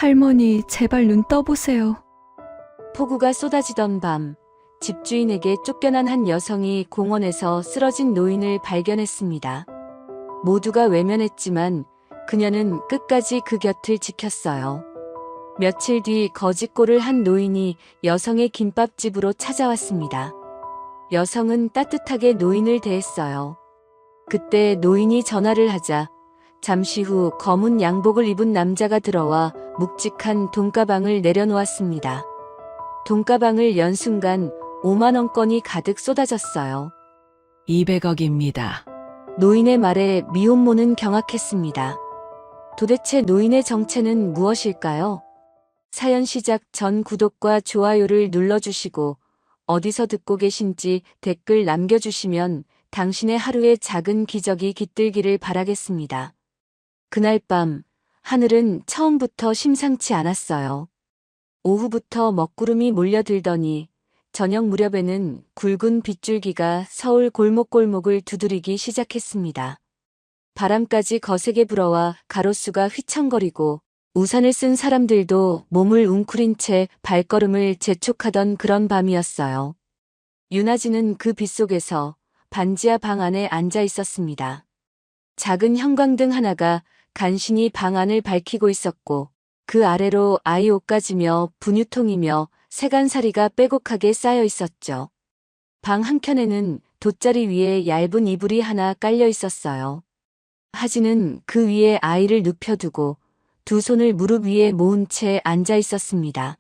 할머니, 제발 눈 떠보세요. 폭우가 쏟아지던 밤, 집주인에게 쫓겨난 한 여성이 공원에서 쓰러진 노인을 발견했습니다. 모두가 외면했지만 그녀는 끝까지 그 곁을 지켰어요. 며칠 뒤 거짓골을 한 노인이 여성의 김밥집으로 찾아왔습니다. 여성은 따뜻하게 노인을 대했어요. 그때 노인이 전화를 하자 잠시 후 검은 양복을 입은 남자가 들어와 묵직한 돈가방을 내려놓았습니다. 돈가방을 연 순간 5만 원권이 가득 쏟아졌어요. 200억입니다. 노인의 말에 미혼모는 경악했습니다. 도대체 노인의 정체는 무엇일까요? 사연 시작 전 구독과 좋아요를 눌러주시고 어디서 듣고 계신지 댓글 남겨주시면 당신의 하루에 작은 기적이 깃들기를 바라겠습니다. 그날 밤 하늘은 처음부터 심상치 않았어요. 오후부터 먹구름이 몰려들더니 저녁 무렵에는 굵은 빗줄기가 서울 골목골목을 두드리기 시작했습니다. 바람까지 거세게 불어와 가로수가 휘청거리고 우산을 쓴 사람들도 몸을 웅크린 채 발걸음을 재촉하던 그런 밤이었어요. 윤아진은 그 빗속에서 반지하 방 안에 앉아 있었습니다. 작은 형광등 하나가 간신히 방 안을 밝히고 있었고 그 아래로 아이 옷가지며 분유통이며 세간살이가 빼곡하게 쌓여 있었죠. 방 한켠에는 돗자리 위에 얇은 이불이 하나 깔려 있었어요. 하진은 그 위에 아이를 눕혀두고 두 손을 무릎 위에 모은 채 앉아 있었습니다.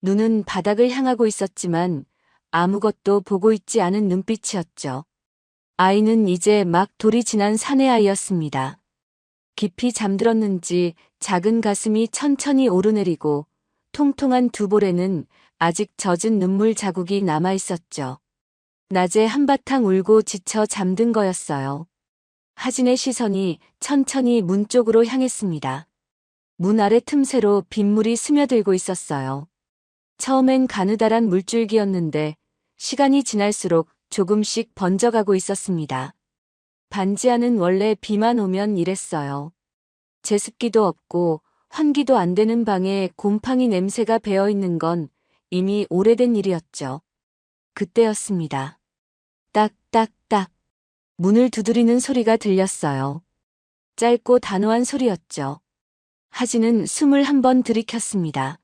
눈은 바닥을 향하고 있었지만 아무것도 보고 있지 않은 눈빛이었죠. 아이는 이제 막 돌이 지난 사내아이였습니다. 깊이 잠들었는지 작은 가슴이 천천히 오르내리고 통통한 두 볼에는 아직 젖은 눈물 자국이 남아 있었죠. 낮에 한바탕 울고 지쳐 잠든 거였어요. 하진의 시선이 천천히 문 쪽으로 향했습니다. 문 아래 틈새로 빗물이 스며들고 있었어요. 처음엔 가느다란 물줄기였는데 시간이 지날수록 조금씩 번져가고 있었습니다. 반지하는 원래 비만 오면 이랬어요. 제습기도 없고 환기도 안 되는 방에 곰팡이 냄새가 배어 있는 건 이미 오래된 일이었죠. 그때였습니다. 딱딱딱 문을 두드리는 소리가 들렸어요. 짧고 단호한 소리였죠. 하진은 숨을 한 번 들이켰습니다.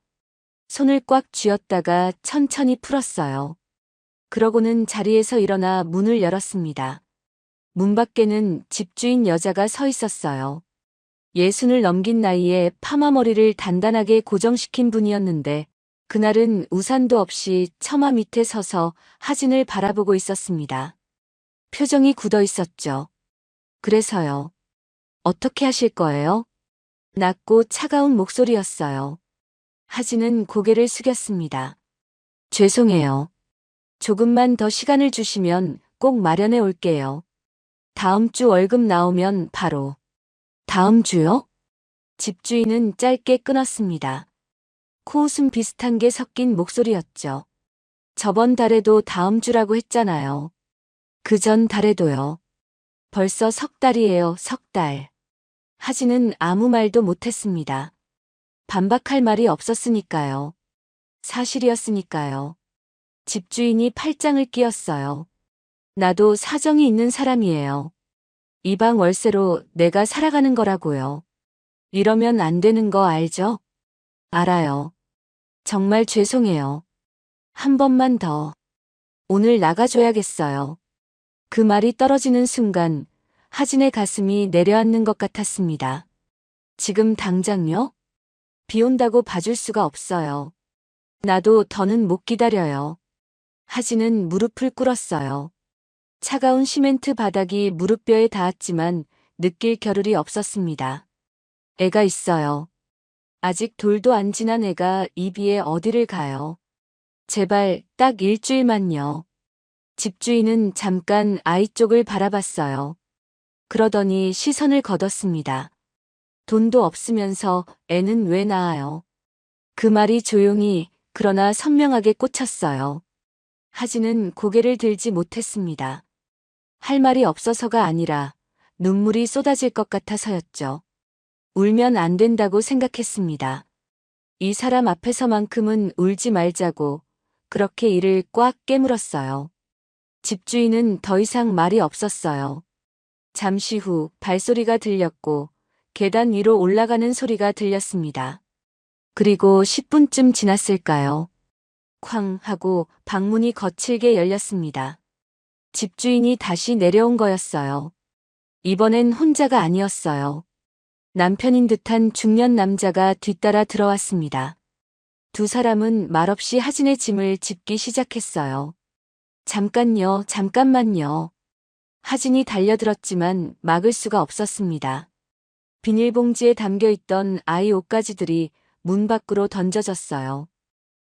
손을 꽉 쥐었다가 천천히 풀었어요. 그러고는 자리에서 일어나 문을 열었습니다. 문 밖에는 집주인 여자가 서 있었어요. 60을 넘긴 나이에 파마머리를 단단하게 고정시킨 분이었는데 그날은 우산도 없이 처마 밑에 서서 하진을 바라보고 있었습니다. 표정이 굳어 있었죠. 그래서요. 어떻게 하실 거예요? 낮고 차가운 목소리였어요. 하진은 고개를 숙였습니다. 죄송해요. 조금만 더 시간을 주시면 꼭 마련해 올게요. 다음 주 월급 나오면 바로. 다음 주요? 집주인은 짧게 끊었습니다. 코웃음 비슷한 게 섞인 목소리였죠. 저번 달에도 다음 주라고 했잖아요. 그 전 달에도요. 벌써 석 달이에요, 석 달. 하진은 아무 말도 못했습니다. 반박할 말이 없었으니까요. 사실이었으니까요. 집주인이 팔짱을 끼었어요. 나도 사정이 있는 사람이에요. 이 방 월세로 내가 살아가는 거라고요. 이러면 안 되는 거 알죠? 알아요. 정말 죄송해요. 한 번만 더. 오늘 나가줘야겠어요. 그 말이 떨어지는 순간 하진의 가슴이 내려앉는 것 같았습니다. 지금 당장요? 비 온다고 봐줄 수가 없어요. 나도 더는 못 기다려요. 하진은 무릎을 꿇었어요. 차가운 시멘트 바닥이 무릎뼈에 닿았지만 느낄 겨를이 없었습니다. 애가 있어요. 아직 돌도 안 지난 애가 이 비에 어디를 가요. 제발 딱 일주일만요. 집주인은 잠깐 아이 쪽을 바라봤어요. 그러더니 시선을 걷었습니다. 돈도 없으면서 애는 왜 낳아요? 그 말이 조용히 그러나 선명하게 꽂혔어요. 하진은 고개를 들지 못했습니다. 할 말이 없어서가 아니라 눈물이 쏟아질 것 같아서였죠. 울면 안 된다고 생각했습니다. 이 사람 앞에서만큼은 울지 말자고 그렇게 이를 꽉 깨물었어요. 집주인은 더 이상 말이 없었어요. 잠시 후 발소리가 들렸고 계단 위로 올라가는 소리가 들렸습니다. 그리고 10분쯤 지났을까요? 쾅 하고 방문이 거칠게 열렸습니다. 집주인이 다시 내려온 거였어요. 이번엔 혼자가 아니었어요. 남편인 듯한 중년 남자가 뒤따라 들어왔습니다. 두 사람은 말없이 하진의 짐을 짚기 시작했어요. 잠깐요, 잠깐만요. 하진이 달려들었지만 막을 수가 없었습니다. 비닐봉지에 담겨있던 아이 옷가지들이 문 밖으로 던져졌어요.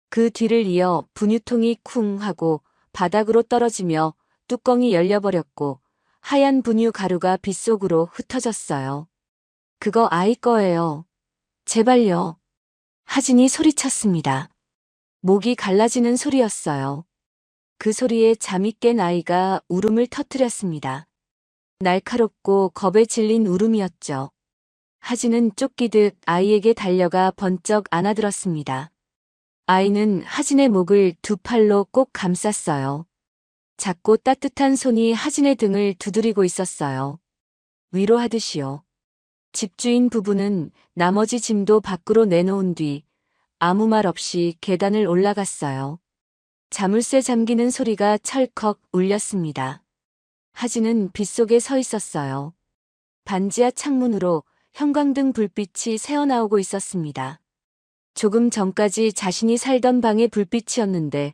그 뒤를 이어 분유통이 쿵 하고 바닥으로 떨어지며 뚜껑이 열려버렸고 하얀 분유 가루가 빗속으로 흩어졌어요. 그거 아이 거예요. 제발요. 하진이 소리쳤습니다. 목이 갈라지는 소리였어요. 그 소리에 잠이 깬 아이가 울음을 터뜨렸습니다. 날카롭고 겁에 질린 울음이었죠. 하진은 쫓기듯 아이에게 달려가 번쩍 안아들었습니다. 아이는 하진의 목을 두 팔로 꼭 감쌌어요. 작고 따뜻한 손이 하진의 등을 두드리고 있었어요. 위로하듯이요. 집주인 부부는 나머지 짐도 밖으로 내놓은 뒤 아무 말 없이 계단을 올라갔어요. 자물쇠 잠기는 소리가 철컥 울렸습니다. 하진은 빗속에 서 있었어요. 반지하 창문으로 형광등 불빛이 새어나오고 있었습니다. 조금 전까지 자신이 살던 방의 불빛이었는데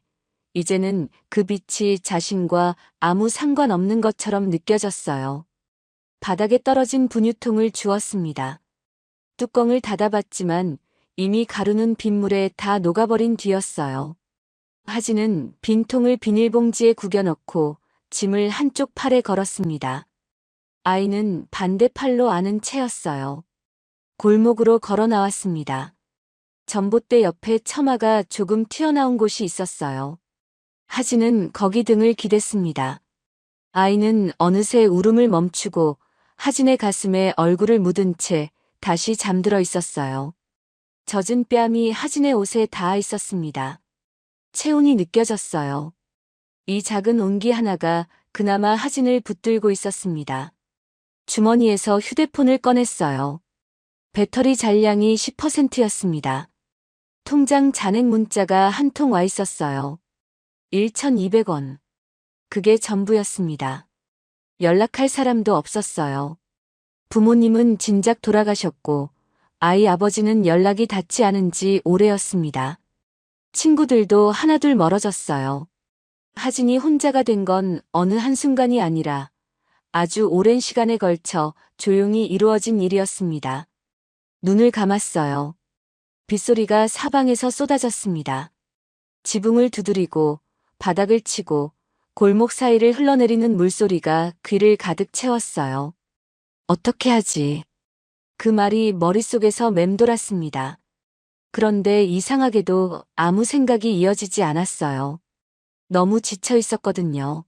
이제는 그 빛이 자신과 아무 상관없는 것처럼 느껴졌어요. 바닥에 떨어진 분유통을 주웠습니다. 뚜껑을 닫아봤지만 이미 가루는 빗물에 다 녹아버린 뒤였어요. 하진은 빈 통을 비닐봉지에 구겨넣고 짐을 한쪽 팔에 걸었습니다. 아이는 반대팔로 안은 채였어요. 골목으로 걸어 나왔습니다. 전봇대 옆에 처마가 조금 튀어나온 곳이 있었어요. 하진은 거기 등을 기댔습니다. 아이는 어느새 울음을 멈추고 하진의 가슴에 얼굴을 묻은 채 다시 잠들어 있었어요. 젖은 뺨이 하진의 옷에 닿아 있었습니다. 체온이 느껴졌어요. 이 작은 온기 하나가 그나마 하진을 붙들고 있었습니다. 주머니에서 휴대폰을 꺼냈어요. 배터리 잔량이 10%였습니다. 통장 잔액 문자가 한 통 와 있었어요. 1,200원. 그게 전부였습니다. 연락할 사람도 없었어요. 부모님은 진작 돌아가셨고 아이 아버지는 연락이 닿지 않은 지 오래였습니다. 친구들도 하나둘 멀어졌어요. 하진이 혼자가 된 건 어느 한순간이 아니라 아주 오랜 시간에 걸쳐 조용히 이루어진 일이었습니다. 눈을 감았어요. 빗소리가 사방에서 쏟아졌습니다. 지붕을 두드리고 바닥을 치고 골목 사이를 흘러내리는 물소리가 귀를 가득 채웠어요. 어떻게 하지? 그 말이 머릿속에서 맴돌았습니다. 그런데 이상하게도 아무 생각이 이어지지 않았어요. 너무 지쳐 있었거든요.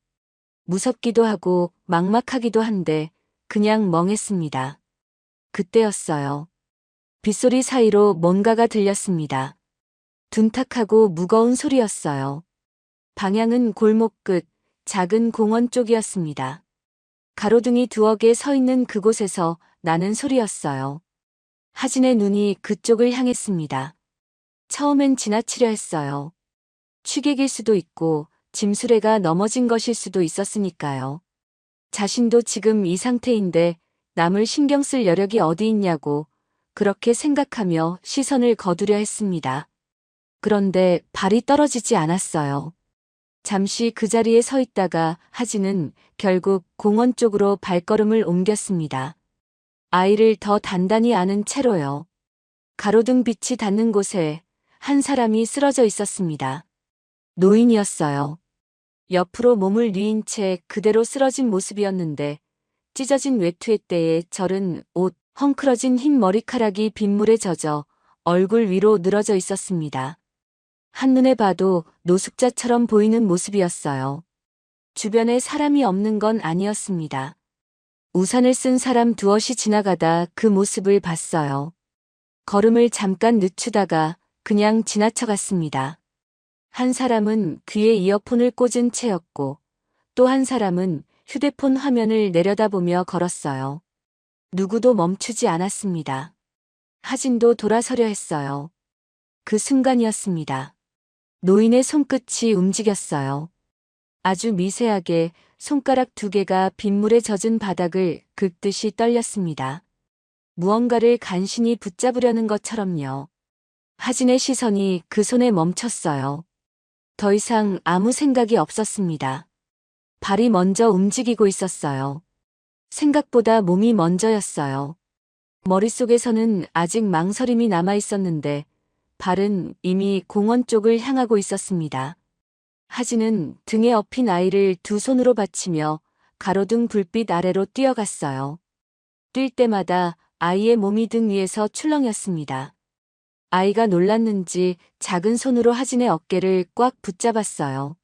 무섭기도 하고 막막하기도 한데 그냥 멍했습니다. 그때였어요. 빗소리 사이로 뭔가가 들렸습니다. 둔탁하고 무거운 소리였어요. 방향은 골목 끝 작은 공원 쪽이었습니다. 가로등이 두어 개 서 있는 그곳에서 나는 소리였어요. 하진의 눈이 그쪽을 향했습니다. 처음엔 지나치려 했어요. 취객일 수도 있고 짐수레가 넘어진 것일 수도 있었으니까요. 자신도 지금 이 상태인데 남을 신경 쓸 여력이 어디 있냐고 그렇게 생각하며 시선을 거두려 했습니다. 그런데 발이 떨어지지 않았어요. 잠시 그 자리에 서 있다가 하진은 결국 공원 쪽으로 발걸음을 옮겼습니다. 아이를 더 단단히 안은 채로요. 가로등 빛이 닿는 곳에 한 사람이 쓰러져 있었습니다. 노인이었어요. 옆으로 몸을 뉘인 채 그대로 쓰러진 모습이었는데 찢어진 외투의 때에 절은 옷, 헝클어진 흰 머리카락이 빗물에 젖어 얼굴 위로 늘어져 있었습니다. 한눈에 봐도 노숙자처럼 보이는 모습이었어요. 주변에 사람이 없는 건 아니었습니다. 우산을 쓴 사람 두엇이 지나가다 그 모습을 봤어요. 걸음을 잠깐 늦추다가 그냥 지나쳐갔습니다. 한 사람은 귀에 이어폰을 꽂은 채였고 또 한 사람은 휴대폰 화면을 내려다보며 걸었어요. 누구도 멈추지 않았습니다. 하진도 돌아서려 했어요. 그 순간이었습니다. 노인의 손끝이 움직였어요. 아주 미세하게 손가락 2개가 빗물에 젖은 바닥을 긁듯이 떨렸습니다. 무언가를 간신히 붙잡으려는 것처럼요. 하진의 시선이 그 손에 멈췄어요. 더 이상 아무 생각이 없었습니다. 발이 먼저 움직이고 있었어요. 생각보다 몸이 먼저였어요. 머릿속에서는 아직 망설임이 남아 있었는데 발은 이미 공원 쪽을 향하고 있었습니다. 하진은 등에 업힌 아이를 두 손으로 받치며 가로등 불빛 아래로 뛰어갔어요. 뛸 때마다 아이의 몸이 등 위에서 출렁였습니다. 아이가 놀랐는지 작은 손으로 하진의 어깨를 꽉 붙잡았어요.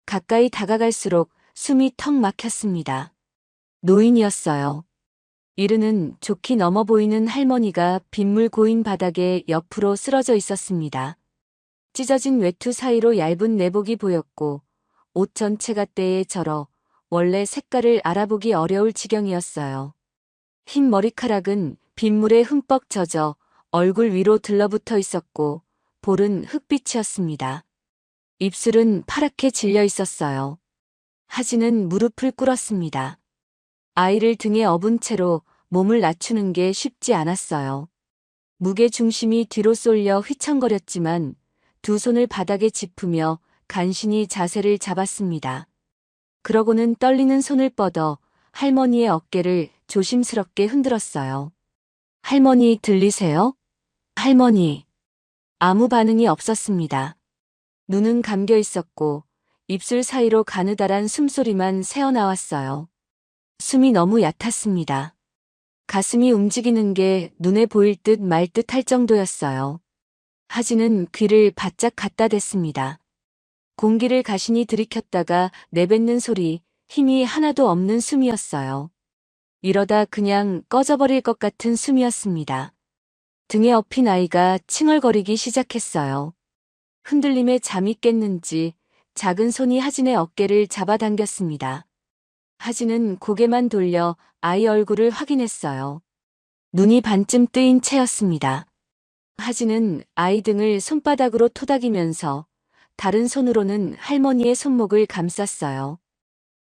가까이 다가갈수록 숨이 턱 막혔습니다. 노인이었어요. 이르는 좋게 넘어 보이는 할머니가 빗물 고인 바닥에 옆으로 쓰러져 있었습니다. 찢어진 외투 사이로 얇은 내복이 보였고 옷 전체가 때에 절어 원래 색깔을 알아보기 어려울 지경이었어요. 흰 머리카락은 빗물에 흠뻑 젖어 얼굴 위로 들러붙어 있었고 볼은 흑빛이었습니다. 입술은 파랗게 질려 있었어요. 하진은 무릎을 꿇었습니다. 아이를 등에 업은 채로 몸을 낮추는 게 쉽지 않았어요. 무게 중심이 뒤로 쏠려 휘청거렸지만 두 손을 바닥에 짚으며 간신히 자세를 잡았습니다. 그러고는 떨리는 손을 뻗어 할머니의 어깨를 조심스럽게 흔들었어요. 할머니 들리세요? 할머니. 아무 반응이 없었습니다. 눈은 감겨 있었고 입술 사이로 가느다란 숨소리만 새어나왔어요. 숨이 너무 얕았습니다. 가슴이 움직이는 게 눈에 보일 듯 말 듯 할 정도였어요. 하진은 귀를 바짝 갖다 댔습니다. 공기를 가신히 들이켰다가 내뱉는 소리, 힘이 하나도 없는 숨이었어요. 이러다 그냥 꺼져버릴 것 같은 숨이었습니다. 등에 업힌 아이가 칭얼거리기 시작했어요. 흔들림에 잠이 깼는지 작은 손이 하진의 어깨를 잡아당겼습니다. 하진은 고개만 돌려 아이 얼굴을 확인했어요. 눈이 반쯤 뜨인 채였습니다. 하진은 아이 등을 손바닥으로 토닥이면서 다른 손으로는 할머니의 손목을 감쌌어요.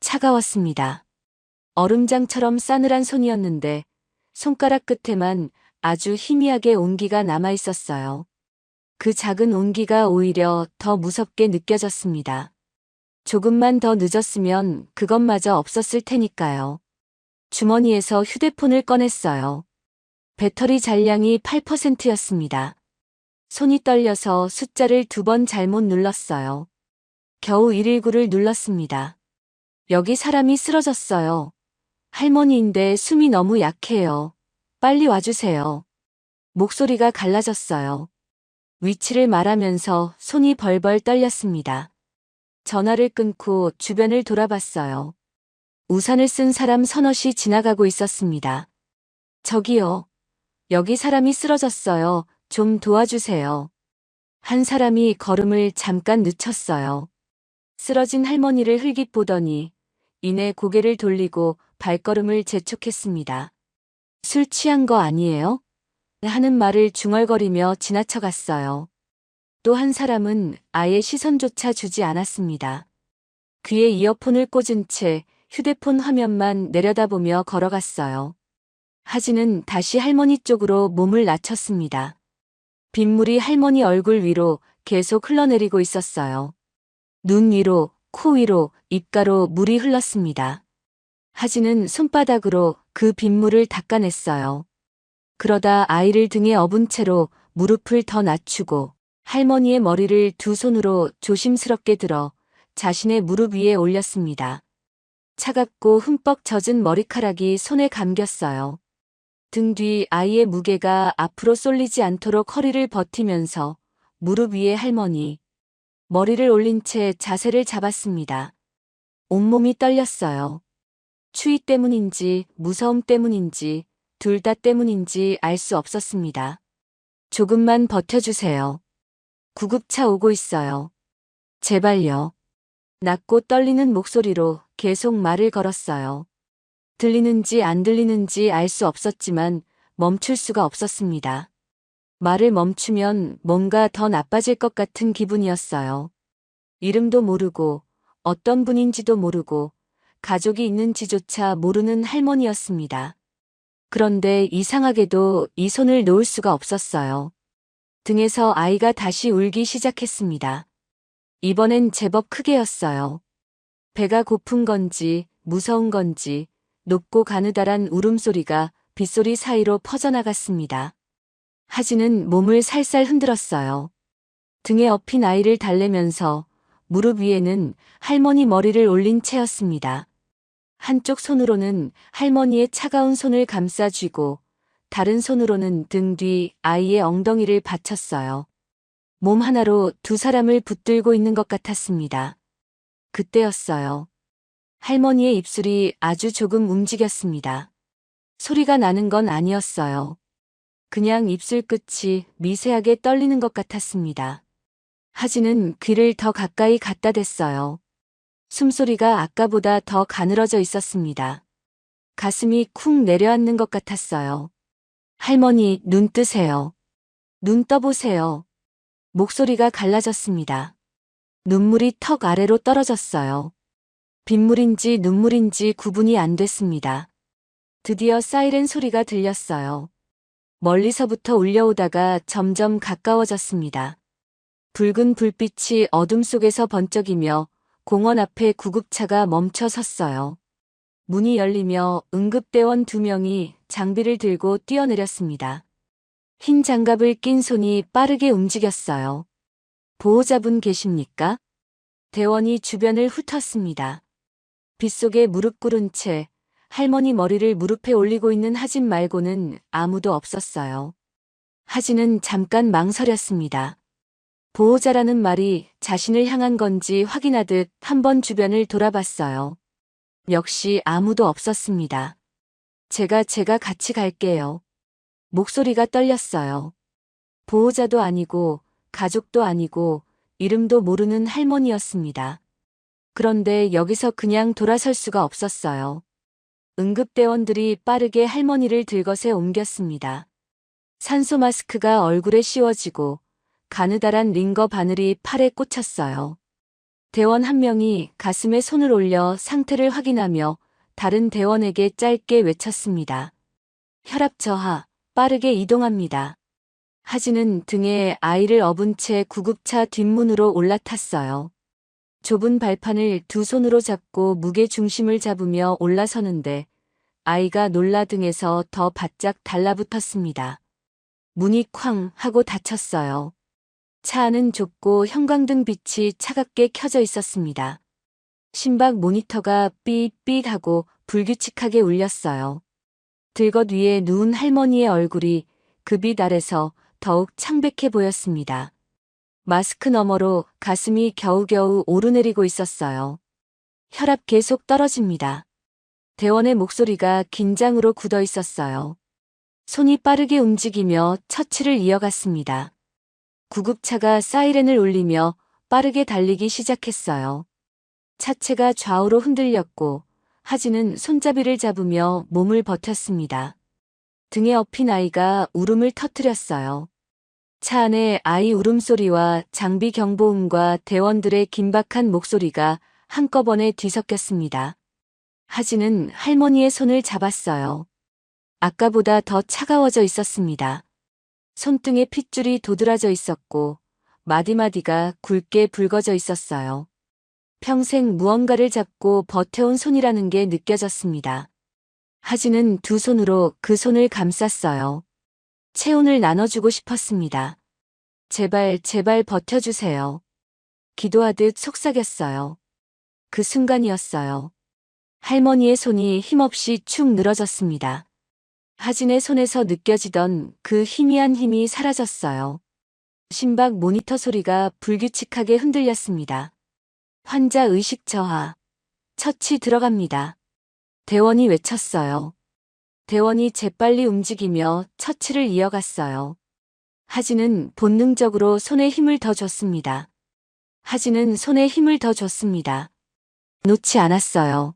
차가웠습니다. 얼음장처럼 싸늘한 손이었는데 손가락 끝에만 아주 희미하게 온기가 남아 있었어요. 그 작은 온기가 오히려 더 무섭게 느껴졌습니다. 조금만 더 늦었으면 그것마저 없었을 테니까요. 주머니에서 휴대폰을 꺼냈어요. 배터리 잔량이 8%였습니다. 손이 떨려서 숫자를 2번 잘못 눌렀어요. 겨우 119를 눌렀습니다. 여기 사람이 쓰러졌어요. 할머니인데 숨이 너무 약해요. 빨리 와주세요. 목소리가 갈라졌어요. 위치를 말하면서 손이 벌벌 떨렸습니다. 전화를 끊고 주변을 돌아봤어요. 우산을 쓴 사람 서너시 지나가고 있었습니다. 저기요. 여기 사람이 쓰러졌어요. 좀 도와주세요. 한 사람이 걸음을 잠깐 늦췄어요. 쓰러진 할머니를 흘깃 보더니 이내 고개를 돌리고 발걸음을 재촉했습니다. 술 취한 거 아니에요? 하는 말을 중얼거리며 지나쳐갔어요. 또 한 사람은 아예 시선조차 주지 않았습니다. 귀에 이어폰을 꽂은 채 휴대폰 화면만 내려다보며 걸어갔어요. 하진은 다시 할머니 쪽으로 몸을 낮췄습니다. 빗물이 할머니 얼굴 위로 계속 흘러내리고 있었어요. 눈 위로, 코 위로, 입가로 물이 흘렀습니다. 하진은 손바닥으로 그 빗물을 닦아냈어요. 그러다 아이를 등에 업은 채로 무릎을 더 낮추고 할머니의 머리를 두 손으로 조심스럽게 들어 자신의 무릎 위에 올렸습니다. 차갑고 흠뻑 젖은 머리카락이 손에 감겼어요. 등 뒤 아이의 무게가 앞으로 쏠리지 않도록 허리를 버티면서 무릎 위에 할머니, 머리를 올린 채 자세를 잡았습니다. 온몸이 떨렸어요. 추위 때문인지 무서움 때문인지 둘 다 때문인지 알 수 없었습니다. 조금만 버텨주세요. 구급차 오고 있어요. 제발요. 낮고 떨리는 목소리로 계속 말을 걸었어요. 들리는지 안 들리는지 알 수 없었지만 멈출 수가 없었습니다. 말을 멈추면 뭔가 더 나빠질 것 같은 기분이었어요. 이름도 모르고 어떤 분인지도 모르고 가족이 있는지조차 모르는 할머니였습니다. 그런데 이상하게도 이 손을 놓을 수가 없었어요. 등에서 아이가 다시 울기 시작했습니다. 이번엔 제법 크게였어요. 배가 고픈 건지 무서운 건지 높고 가느다란 울음소리가 빗소리 사이로 퍼져나갔습니다. 하진은 몸을 살살 흔들었어요. 등에 업힌 아이를 달래면서 무릎 위에는 할머니 머리를 올린 채였습니다. 한쪽 손으로는 할머니의 차가운 손을 감싸 쥐고 다른 손으로는 등 뒤 아이의 엉덩이를 받쳤어요. 몸 하나로 두 사람을 붙들고 있는 것 같았습니다. 그때였어요. 할머니의 입술이 아주 조금 움직였습니다. 소리가 나는 건 아니었어요. 그냥 입술 끝이 미세하게 떨리는 것 같았습니다. 하진은 귀를 더 가까이 갖다 댔어요. 숨소리가 아까보다 더 가늘어져 있었습니다. 가슴이 쿵 내려앉는 것 같았어요. 할머니, 눈 뜨세요. 눈 떠보세요. 목소리가 갈라졌습니다. 눈물이 턱 아래로 떨어졌어요. 빗물인지 눈물인지 구분이 안 됐습니다. 드디어 사이렌 소리가 들렸어요. 멀리서부터 울려오다가 점점 가까워졌습니다. 붉은 불빛이 어둠 속에서 번쩍이며 공원 앞에 구급차가 멈춰 섰어요. 문이 열리며 응급대원 2명이 장비를 들고 뛰어내렸습니다. 흰 장갑을 낀 손이 빠르게 움직였어요. 보호자분 계십니까? 대원이 주변을 훑었습니다. 빗속에 무릎 꿇은 채 할머니 머리를 무릎에 올리고 있는 하진 말고는 아무도 없었어요. 하진은 잠깐 망설였습니다. 보호자라는 말이 자신을 향한 건지 확인하듯 한번 주변을 돌아봤어요. 역시 아무도 없었습니다. 제가 같이 갈게요. 목소리가 떨렸어요. 보호자도 아니고 가족도 아니고 이름도 모르는 할머니였습니다. 그런데 여기서 그냥 돌아설 수가 없었어요. 응급대원들이 빠르게 할머니를 들것에 옮겼습니다. 산소 마스크가 얼굴에 씌워지고 가느다란 링거 바늘이 팔에 꽂혔어요. 대원 한 명이 가슴에 손을 올려 상태를 확인하며 다른 대원에게 짧게 외쳤습니다. 혈압 저하, 빠르게 이동합니다. 하진은 등에 아이를 업은 채 구급차 뒷문으로 올라탔어요. 좁은 발판을 두 손으로 잡고 무게 중심을 잡으며 올라서는데 아이가 놀라 등에서 더 바짝 달라붙었습니다. 문이 쾅 하고 닫혔어요. 차 안은 좁고 형광등 빛이 차갑게 켜져 있었습니다. 심박 모니터가 삐삐 하고 불규칙하게 울렸어요. 들것 위에 누운 할머니의 얼굴이 그 빛 아래서 더욱 창백해 보였습니다. 마스크 너머로 가슴이 겨우겨우 오르내리고 있었어요. 혈압 계속 떨어집니다. 대원의 목소리가 긴장으로 굳어 있었어요. 손이 빠르게 움직이며 처치를 이어갔습니다. 구급차가 사이렌을 울리며 빠르게 달리기 시작했어요. 차체가 좌우로 흔들렸고 하진은 손잡이를 잡으며 몸을 버텼습니다. 등에 업힌 아이가 울음을 터뜨렸어요. 차 안에 아이 울음소리와 장비 경보음과 대원들의 긴박한 목소리가 한꺼번에 뒤섞였습니다. 하진은 할머니의 손을 잡았어요. 아까보다 더 차가워져 있었습니다. 손등에 핏줄이 도드라져 있었고 마디마디가 굵게 붉어져 있었어요. 평생 무언가를 잡고 버텨온 손이라는 게 느껴졌습니다. 하진은 두 손으로 그 손을 감쌌어요. 체온을 나눠주고 싶었습니다. 제발 버텨주세요. 기도하듯 속삭였어요. 그 순간이었어요. 할머니의 손이 힘없이 축 늘어졌습니다. 하진의 손에서 느껴지던 그 희미한 힘이 사라졌어요. 심박 모니터 소리가 불규칙하게 흔들렸습니다. 환자 의식 저하. 처치 들어갑니다. 대원이 외쳤어요. 대원이 재빨리 움직이며 처치를 이어갔어요. 하진은 본능적으로 손에 힘을 더 줬습니다. 하진은 손에 힘을 더 줬습니다. 놓지 않았어요.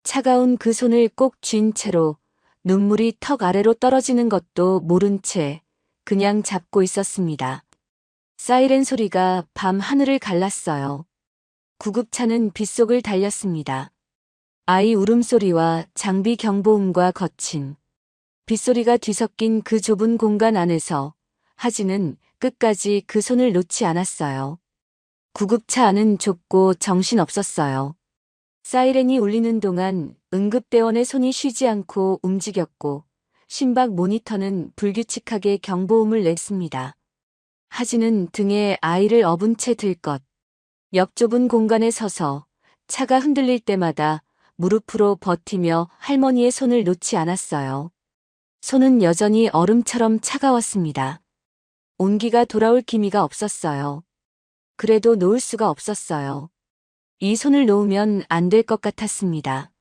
차가운 그 손을 꼭 쥔 채로 눈물이 턱 아래로 떨어지는 것도 모른 채 그냥 잡고 있었습니다. 사이렌 소리가 밤 하늘을 갈랐어요. 구급차는 빗속을 달렸습니다. 아이 울음소리와 장비 경보음과 거친 빗소리가 뒤섞인 그 좁은 공간 안에서 하진은 끝까지 그 손을 놓지 않았어요. 구급차 안은 좁고 정신없었어요. 사이렌이 울리는 동안 응급대원의 손이 쉬지 않고 움직였고 심박 모니터는 불규칙하게 경보음을 냈습니다. 하진은 등에 아이를 업은 채 들것 역 좁은 공간에 서서 차가 흔들릴 때마다 무릎으로 버티며 할머니의 손을 놓지 않았어요. 손은 여전히 얼음처럼 차가웠습니다. 온기가 돌아올 기미가 없었어요. 그래도 놓을 수가 없었어요. 이 손을 놓으면 안 될 것 같았습니다.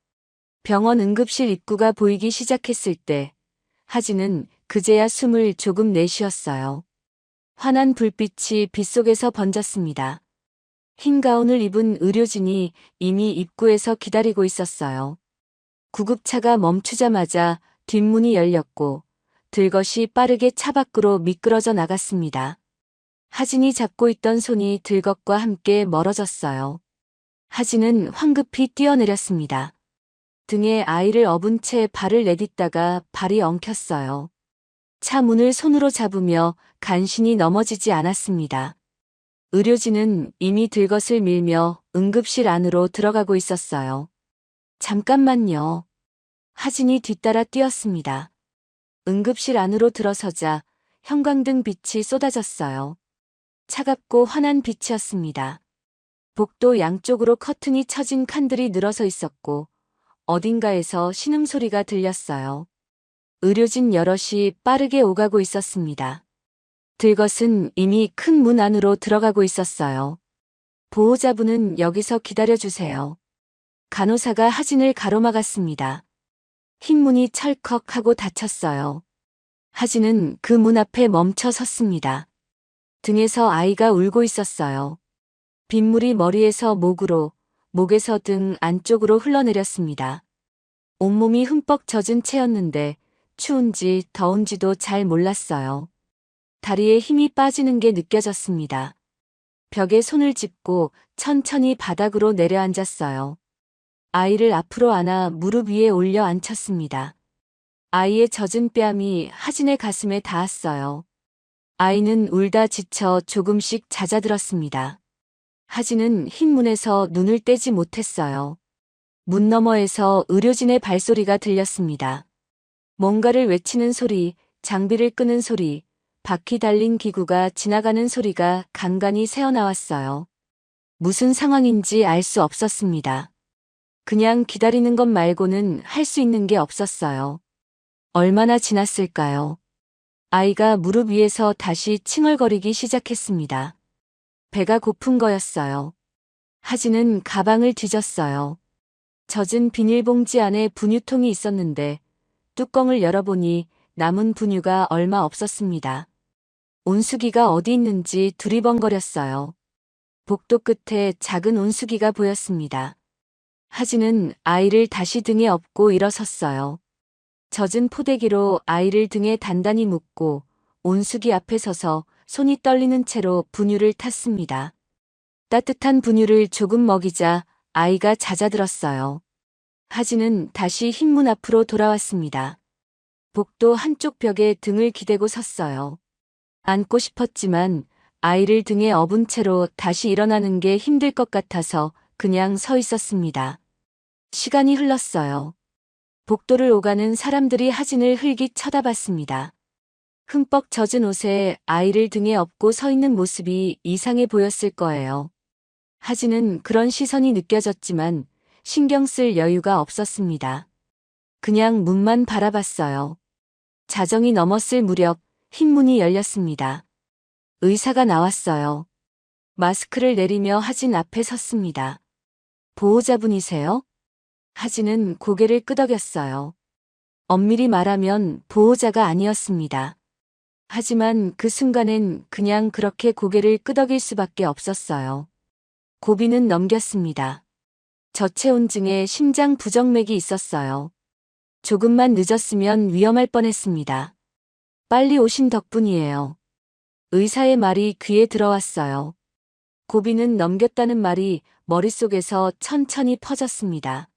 병원 응급실 입구가 보이기 시작했을 때 하진은 그제야 숨을 조금 내쉬었어요. 환한 불빛이 빗속에서 번졌습니다. 흰 가운을 입은 의료진이 이미 입구에서 기다리고 있었어요. 구급차가 멈추자마자 뒷문이 열렸고 들것이 빠르게 차 밖으로 미끄러져 나갔습니다. 하진이 잡고 있던 손이 들것과 함께 멀어졌어요. 하진은 황급히 뛰어내렸습니다. 등에 아이를 업은 채 발을 내딛다가 발이 엉켰어요. 차 문을 손으로 잡으며 간신히 넘어지지 않았습니다. 의료진은 이미 들것을 밀며 응급실 안으로 들어가고 있었어요. 잠깐만요. 하진이 뒤따라 뛰었습니다. 응급실 안으로 들어서자 형광등 빛이 쏟아졌어요. 차갑고 환한 빛이었습니다. 복도 양쪽으로 커튼이 쳐진 칸들이 늘어서 있었고 어딘가에서 신음소리가 들렸어요. 의료진 여럿이 빠르게 오가고 있었습니다. 들것은 이미 큰 문 안으로 들어가고 있었어요. 보호자분은 여기서 기다려주세요. 간호사가 하진을 가로막았습니다. 흰 문이 철컥하고 닫혔어요. 하진은 그 문 앞에 멈춰 섰습니다. 등에서 아이가 울고 있었어요. 빗물이 머리에서 목으로, 목에서 등 안쪽으로 흘러내렸습니다. 온몸이 흠뻑 젖은 채였는데 추운지 더운지도 잘 몰랐어요. 다리에 힘이 빠지는 게 느껴졌습니다. 벽에 손을 짚고 천천히 바닥으로 내려앉았어요. 아이를 앞으로 안아 무릎 위에 올려 앉혔습니다. 아이의 젖은 뺨이 하진의 가슴에 닿았어요. 아이는 울다 지쳐 조금씩 잦아들었습니다. 하진은 흰 문에서 눈을 떼지 못했어요. 문 너머에서 의료진의 발소리가 들렸습니다. 뭔가를 외치는 소리, 장비를 끄는 소리, 바퀴 달린 기구가 지나가는 소리가 간간히 새어나왔어요. 무슨 상황인지 알 수 없었습니다. 그냥 기다리는 것 말고는 할 수 있는 게 없었어요. 얼마나 지났을까요? 아이가 무릎 위에서 다시 칭얼거리기 시작했습니다. 배가 고픈 거였어요. 하진은 가방을 뒤졌어요. 젖은 비닐봉지 안에 분유통이 있었는데 뚜껑을 열어보니 남은 분유가 얼마 없었습니다. 온수기가 어디 있는지 두리번거렸어요. 복도 끝에 작은 온수기가 보였습니다. 하진은 아이를 다시 등에 업고 일어섰어요. 젖은 포대기로 아이를 등에 단단히 묶고 온수기 앞에 서서 손이 떨리는 채로 분유를 탔습니다. 따뜻한 분유를 조금 먹이자 아이가 잦아들었어요. 하진은 다시 흰문 앞으로 돌아왔습니다. 복도 한쪽 벽에 등을 기대고 섰어요. 안고 싶었지만 아이를 등에 업은 채로 다시 일어나는 게 힘들 것 같아서 그냥 서 있었습니다. 시간이 흘렀어요. 복도를 오가는 사람들이 하진을 흘깃 쳐다봤습니다. 흠뻑 젖은 옷에 아이를 등에 업고 서 있는 모습이 이상해 보였을 거예요. 하진은 그런 시선이 느껴졌지만 신경 쓸 여유가 없었습니다. 그냥 문만 바라봤어요. 자정이 넘었을 무렵 흰 문이 열렸습니다. 의사가 나왔어요. 마스크를 내리며 하진 앞에 섰습니다. 보호자분이세요? 하진은 고개를 끄덕였어요. 엄밀히 말하면 보호자가 아니었습니다. 하지만 그 순간엔 그냥 그렇게 고개를 끄덕일 수밖에 없었어요. 고비는 넘겼습니다. 저체온증에 심장 부정맥이 있었어요. 조금만 늦었으면 위험할 뻔했습니다. 빨리 오신 덕분이에요. 의사의 말이 귀에 들어왔어요. 고비는 넘겼다는 말이 머릿속에서 천천히 퍼졌습니다.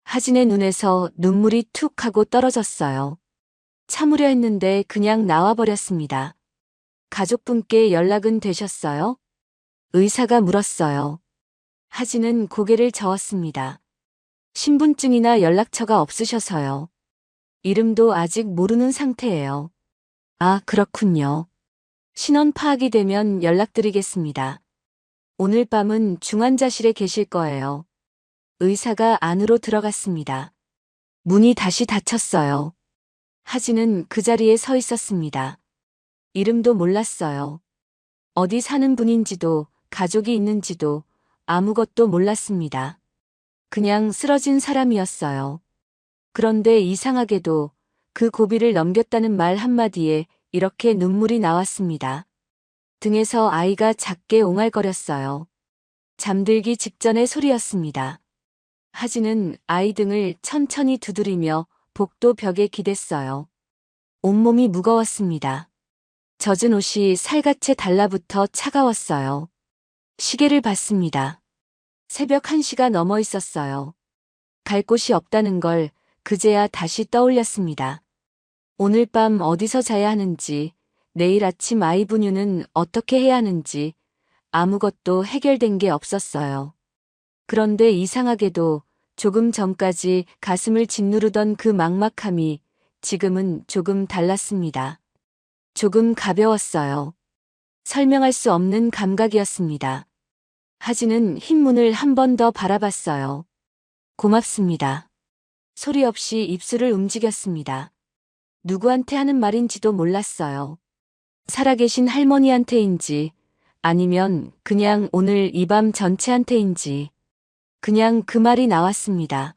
하진의 눈에서 눈물이 툭 하고 떨어졌어요. 참으려 했는데 그냥 나와버렸습니다. 가족분께 연락은 되셨어요? 의사가 물었어요. 하진은 고개를 저었습니다. 신분증이나 연락처가 없으셔서요. 이름도 아직 모르는 상태예요. 아, 그렇군요. 신원 파악이 되면 연락드리겠습니다. 오늘 밤은 중환자실에 계실 거예요. 의사가 안으로 들어갔습니다. 문이 다시 닫혔어요. 하진은 그 자리에 서 있었습니다. 이름도 몰랐어요. 어디 사는 분인지도 가족이 있는지도 아무것도 몰랐습니다. 그냥 쓰러진 사람이었어요. 그런데 이상하게도 그 고비를 넘겼다는 말 한마디에 이렇게 눈물이 나왔습니다. 등에서 아이가 작게 옹알거렸어요. 잠들기 직전의 소리였습니다. 하진은 아이 등을 천천히 두드리며 복도 벽에 기댔어요. 온몸이 무거웠습니다. 젖은 옷이 살갗에 달라붙어 차가웠어요. 시계를 봤습니다. 새벽 1시가 넘어 있었어요. 갈 곳이 없다는 걸 그제야 다시 떠올렸습니다. 오늘 밤 어디서 자야 하는지, 내일 아침 아이 분유는 어떻게 해야 하는지 아무것도 해결된 게 없었어요. 그런데 이상하게도 조금 전까지 가슴을 짓누르던 그 막막함이 지금은 조금 달랐습니다. 조금 가벼웠어요. 설명할 수 없는 감각이었습니다. 하진은 흰문을 한 번 더 바라봤어요. 고맙습니다. 소리 없이 입술을 움직였습니다. 누구한테 하는 말인지도 몰랐어요. 살아계신 할머니한테인지 아니면 그냥 오늘 이 밤 전체한테인지 그냥 그 말이 나왔습니다.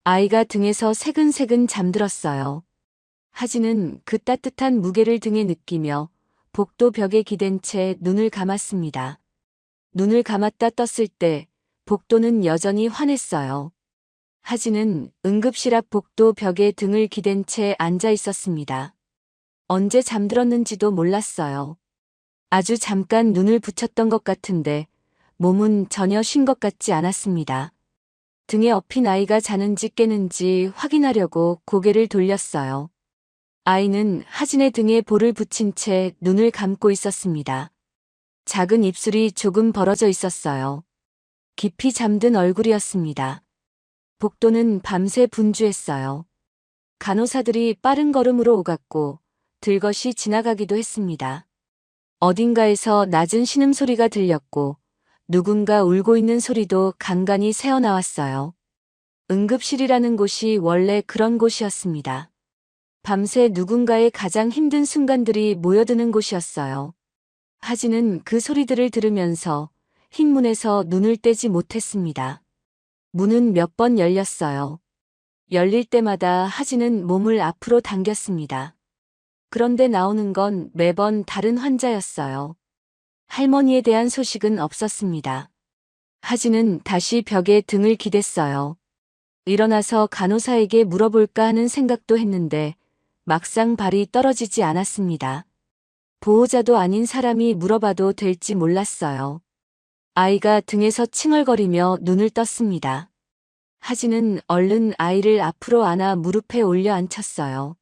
아이가 등에서 새근새근 잠들었어요. 하진은 그 따뜻한 무게를 등에 느끼며 복도 벽에 기댄 채 눈을 감았습니다. 눈을 감았다 떴을 때 복도는 여전히 환했어요. 하진은 응급실 앞 복도 벽에 등을 기댄 채 앉아 있었습니다. 언제 잠들었는지도 몰랐어요. 아주 잠깐 눈을 붙였던 것 같은데 몸은 전혀 쉰 것 같지 않았습니다. 등에 업힌 아이가 자는지 깨는지 확인하려고 고개를 돌렸어요. 아이는 하진의 등에 볼을 붙인 채 눈을 감고 있었습니다. 작은 입술이 조금 벌어져 있었어요. 깊이 잠든 얼굴이었습니다. 복도는 밤새 분주했어요. 간호사들이 빠른 걸음으로 오갔고 들것이 지나가기도 했습니다. 어딘가에서 낮은 신음소리가 들렸고 누군가 울고 있는 소리도 간간히 새어나왔어요. 응급실이라는 곳이 원래 그런 곳이었습니다. 밤새 누군가의 가장 힘든 순간들이 모여드는 곳이었어요. 하진은 그 소리들을 들으면서 흰 문에서 눈을 떼지 못했습니다. 문은 몇 번 열렸어요. 열릴 때마다 하진은 몸을 앞으로 당겼습니다. 그런데 나오는 건 매번 다른 환자였어요. 할머니에 대한 소식은 없었습니다. 하진은 다시 벽에 등을 기댔어요. 일어나서 간호사에게 물어볼까 하는 생각도 했는데 막상 발이 떨어지지 않았습니다. 보호자도 아닌 사람이 물어봐도 될지 몰랐어요. 아이가 등에서 칭얼거리며 눈을 떴습니다. 하진은 얼른 아이를 앞으로 안아 무릎에 올려 앉혔어요.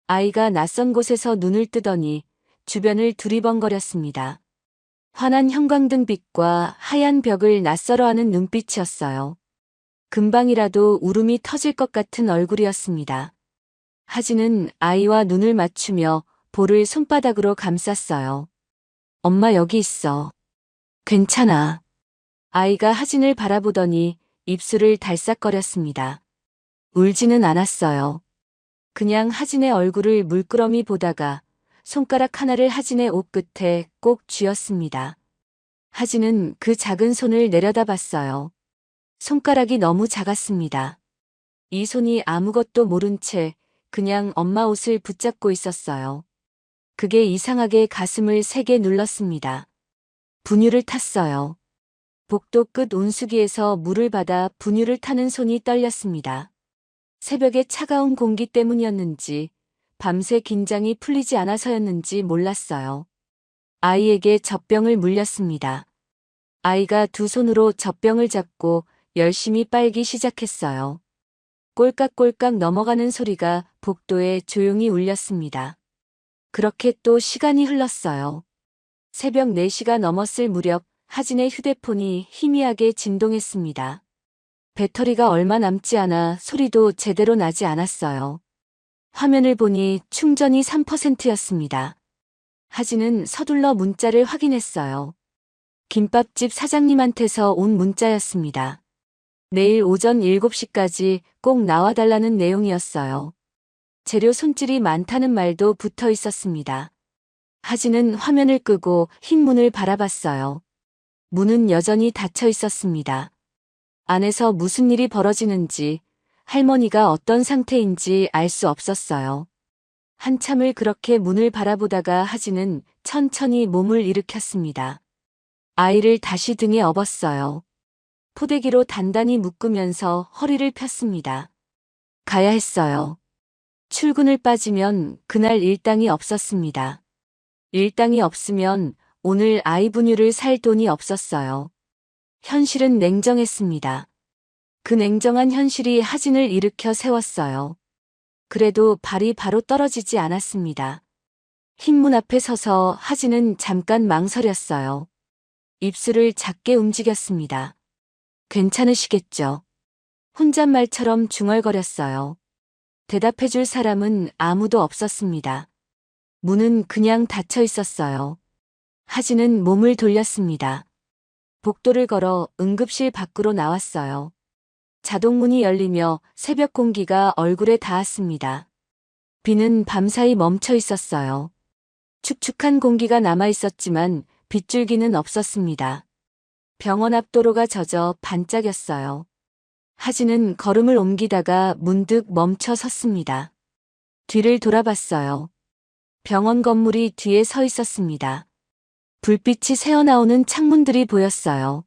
아이가 낯선 곳에서 눈을 뜨더니 주변을 두리번거렸습니다. 환한 형광등 빛과 하얀 벽을 낯설어하는 눈빛이었어요. 금방이라도 울음이 터질 것 같은 얼굴이었습니다. 하진은 아이와 눈을 맞추며 볼을 손바닥으로 감쌌어요. 엄마 여기 있어. 괜찮아. 아이가 하진을 바라보더니 입술을 달싹거렸습니다. 울지는 않았어요. 그냥 하진의 얼굴을 물끄러미 보다가 손가락 하나를 하진의 옷 끝에 꼭 쥐었습니다. 하진은 그 작은 손을 내려다봤어요. 손가락이 너무 작았습니다. 이 손이 아무것도 모른 채 그냥 엄마 옷을 붙잡고 있었어요. 그게 이상하게 가슴을 세게 눌렀습니다. 분유를 탔어요. 복도 끝 온수기에서 물을 받아 분유를 타는 손이 떨렸습니다. 새벽의 차가운 공기 때문이었는지 밤새 긴장이 풀리지 않아서였는지 몰랐어요. 아이에게 젖병을 물렸습니다. 아이가 두 손으로 젖병을 잡고 열심히 빨기 시작했어요. 꼴깍꼴깍 넘어가는 소리가 복도에 조용히 울렸습니다. 그렇게 또 시간이 흘렀어요. 새벽 4시가 넘었을 무렵 하진의 휴대폰이 희미하게 진동했습니다. 배터리가 얼마 남지 않아 소리도 제대로 나지 않았어요. 화면을 보니 충전이 3%였습니다. 하진은 서둘러 문자를 확인했어요. 김밥집 사장님한테서 온 문자였습니다. 내일 오전 7시까지 꼭 나와달라는 내용이었어요. 재료 손질이 많다는 말도 붙어 있었습니다. 하진은 화면을 끄고 흰 문을 바라봤어요. 문은 여전히 닫혀 있었습니다. 안에서 무슨 일이 벌어지는지, 할머니가 어떤 상태인지 알 수 없었어요. 한참을 그렇게 문을 바라보다가 하진은 천천히 몸을 일으켰습니다. 아이를 다시 등에 업었어요. 포대기로 단단히 묶으면서 허리를 폈습니다. 가야 했어요. 출근을 빠지면 그날 일당이 없었습니다. 일당이 없으면 오늘 아이 분유를 살 돈이 없었어요. 현실은 냉정했습니다. 그 냉정한 현실이 하진을 일으켜 세웠어요. 그래도 발이 바로 떨어지지 않았습니다. 흰 문 앞에 서서 하진은 잠깐 망설였어요. 입술을 작게 움직였습니다. 괜찮으시겠죠? 혼잣말처럼 중얼거렸어요. 대답해줄 사람은 아무도 없었습니다. 문은 그냥 닫혀 있었어요. 하진은 몸을 돌렸습니다. 복도를 걸어 응급실 밖으로 나왔어요. 자동문이 열리며 새벽 공기가 얼굴에 닿았습니다. 비는 밤사이 멈춰 있었어요. 축축한 공기가 남아 있었지만 빗줄기는 없었습니다. 병원 앞 도로가 젖어 반짝였어요. 하진은 걸음을 옮기다가 문득 멈춰 섰습니다. 뒤를 돌아봤어요. 병원 건물이 뒤에 서 있었습니다. 불빛이 새어나오는 창문들이 보였어요.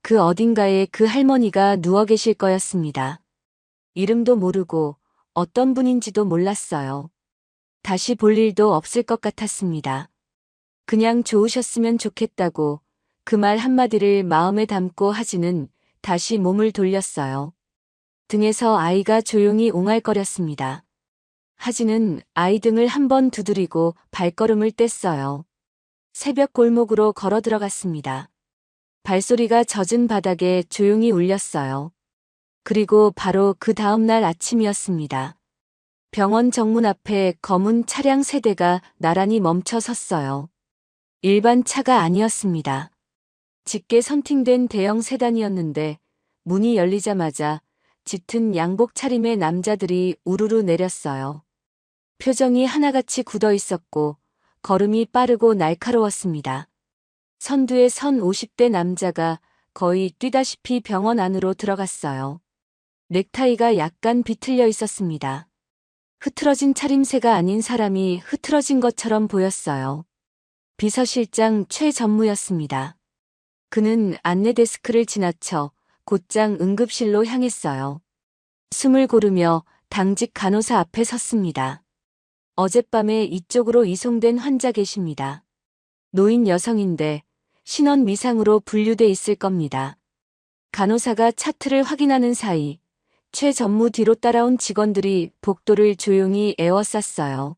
그 어딘가에 그 할머니가 누워 계실 거였습니다. 이름도 모르고 어떤 분인지도 몰랐어요. 다시 볼 일도 없을 것 같았습니다. 그냥 좋으셨으면 좋겠다고 그 말 한마디를 마음에 담고 하진은 다시 몸을 돌렸어요. 등에서 아이가 조용히 옹알거렸습니다. 하진은 아이 등을 한번 두드리고 발걸음을 뗐어요. 새벽 골목으로 걸어 들어갔습니다. 발소리가 젖은 바닥에 조용히 울렸어요. 그리고 바로 그 다음 날 아침이었습니다. 병원 정문 앞에 검은 차량 3대가 나란히 멈춰 섰어요. 일반 차가 아니었습니다. 짙게 선팅된 대형 세단이었는데 문이 열리자마자 짙은 양복 차림의 남자들이 우르르 내렸어요. 표정이 하나같이 굳어 있었고 걸음이 빠르고 날카로웠습니다. 선두에 선 50대 남자가 거의 뛰다시피 병원 안으로 들어갔어요. 넥타이가 약간 비틀려 있었습니다. 흐트러진 차림새가 아닌 사람이 흐트러진 것처럼 보였어요. 비서실장 최전무였습니다. 그는 안내 데스크를 지나쳐 곧장 응급실로 향했어요. 숨을 고르며 당직 간호사 앞에 섰습니다. 어젯밤에 이쪽으로 이송된 환자 계십니다. 노인 여성인데 신원 미상으로 분류돼 있을 겁니다. 간호사가 차트를 확인하는 사이 최 전무 뒤로 따라온 직원들이 복도를 조용히 에워쌌어요.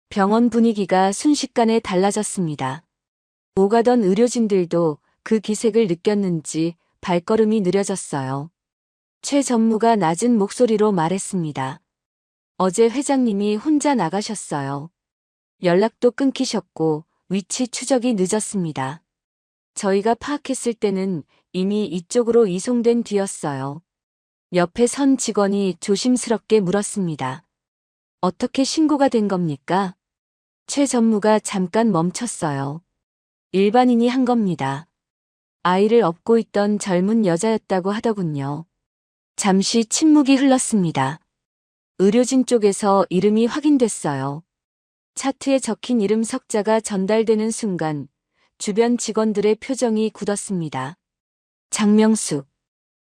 병원 분위기가 순식간에 달라졌습니다. 오가던 의료진들도 그 기색을 느꼈는지 발걸음이 느려졌어요. 최 전무가 낮은 목소리로 말했습니다. 어제 회장님이 혼자 나가셨어요. 연락도 끊기셨고 위치 추적이 늦었습니다. 저희가 파악했을 때는 이미 이쪽으로 이송된 뒤였어요. 옆에 선 직원이 조심스럽게 물었습니다. 어떻게 신고가 된 겁니까? 최 전무가 잠깐 멈췄어요. 일반인이 한 겁니다. 아이를 업고 있던 젊은 여자였다고 하더군요. 잠시 침묵이 흘렀습니다. 의료진 쪽에서 이름이 확인됐어요. 차트에 적힌 이름 석자가 전달되는 순간 주변 직원들의 표정이 굳었습니다. 장명숙.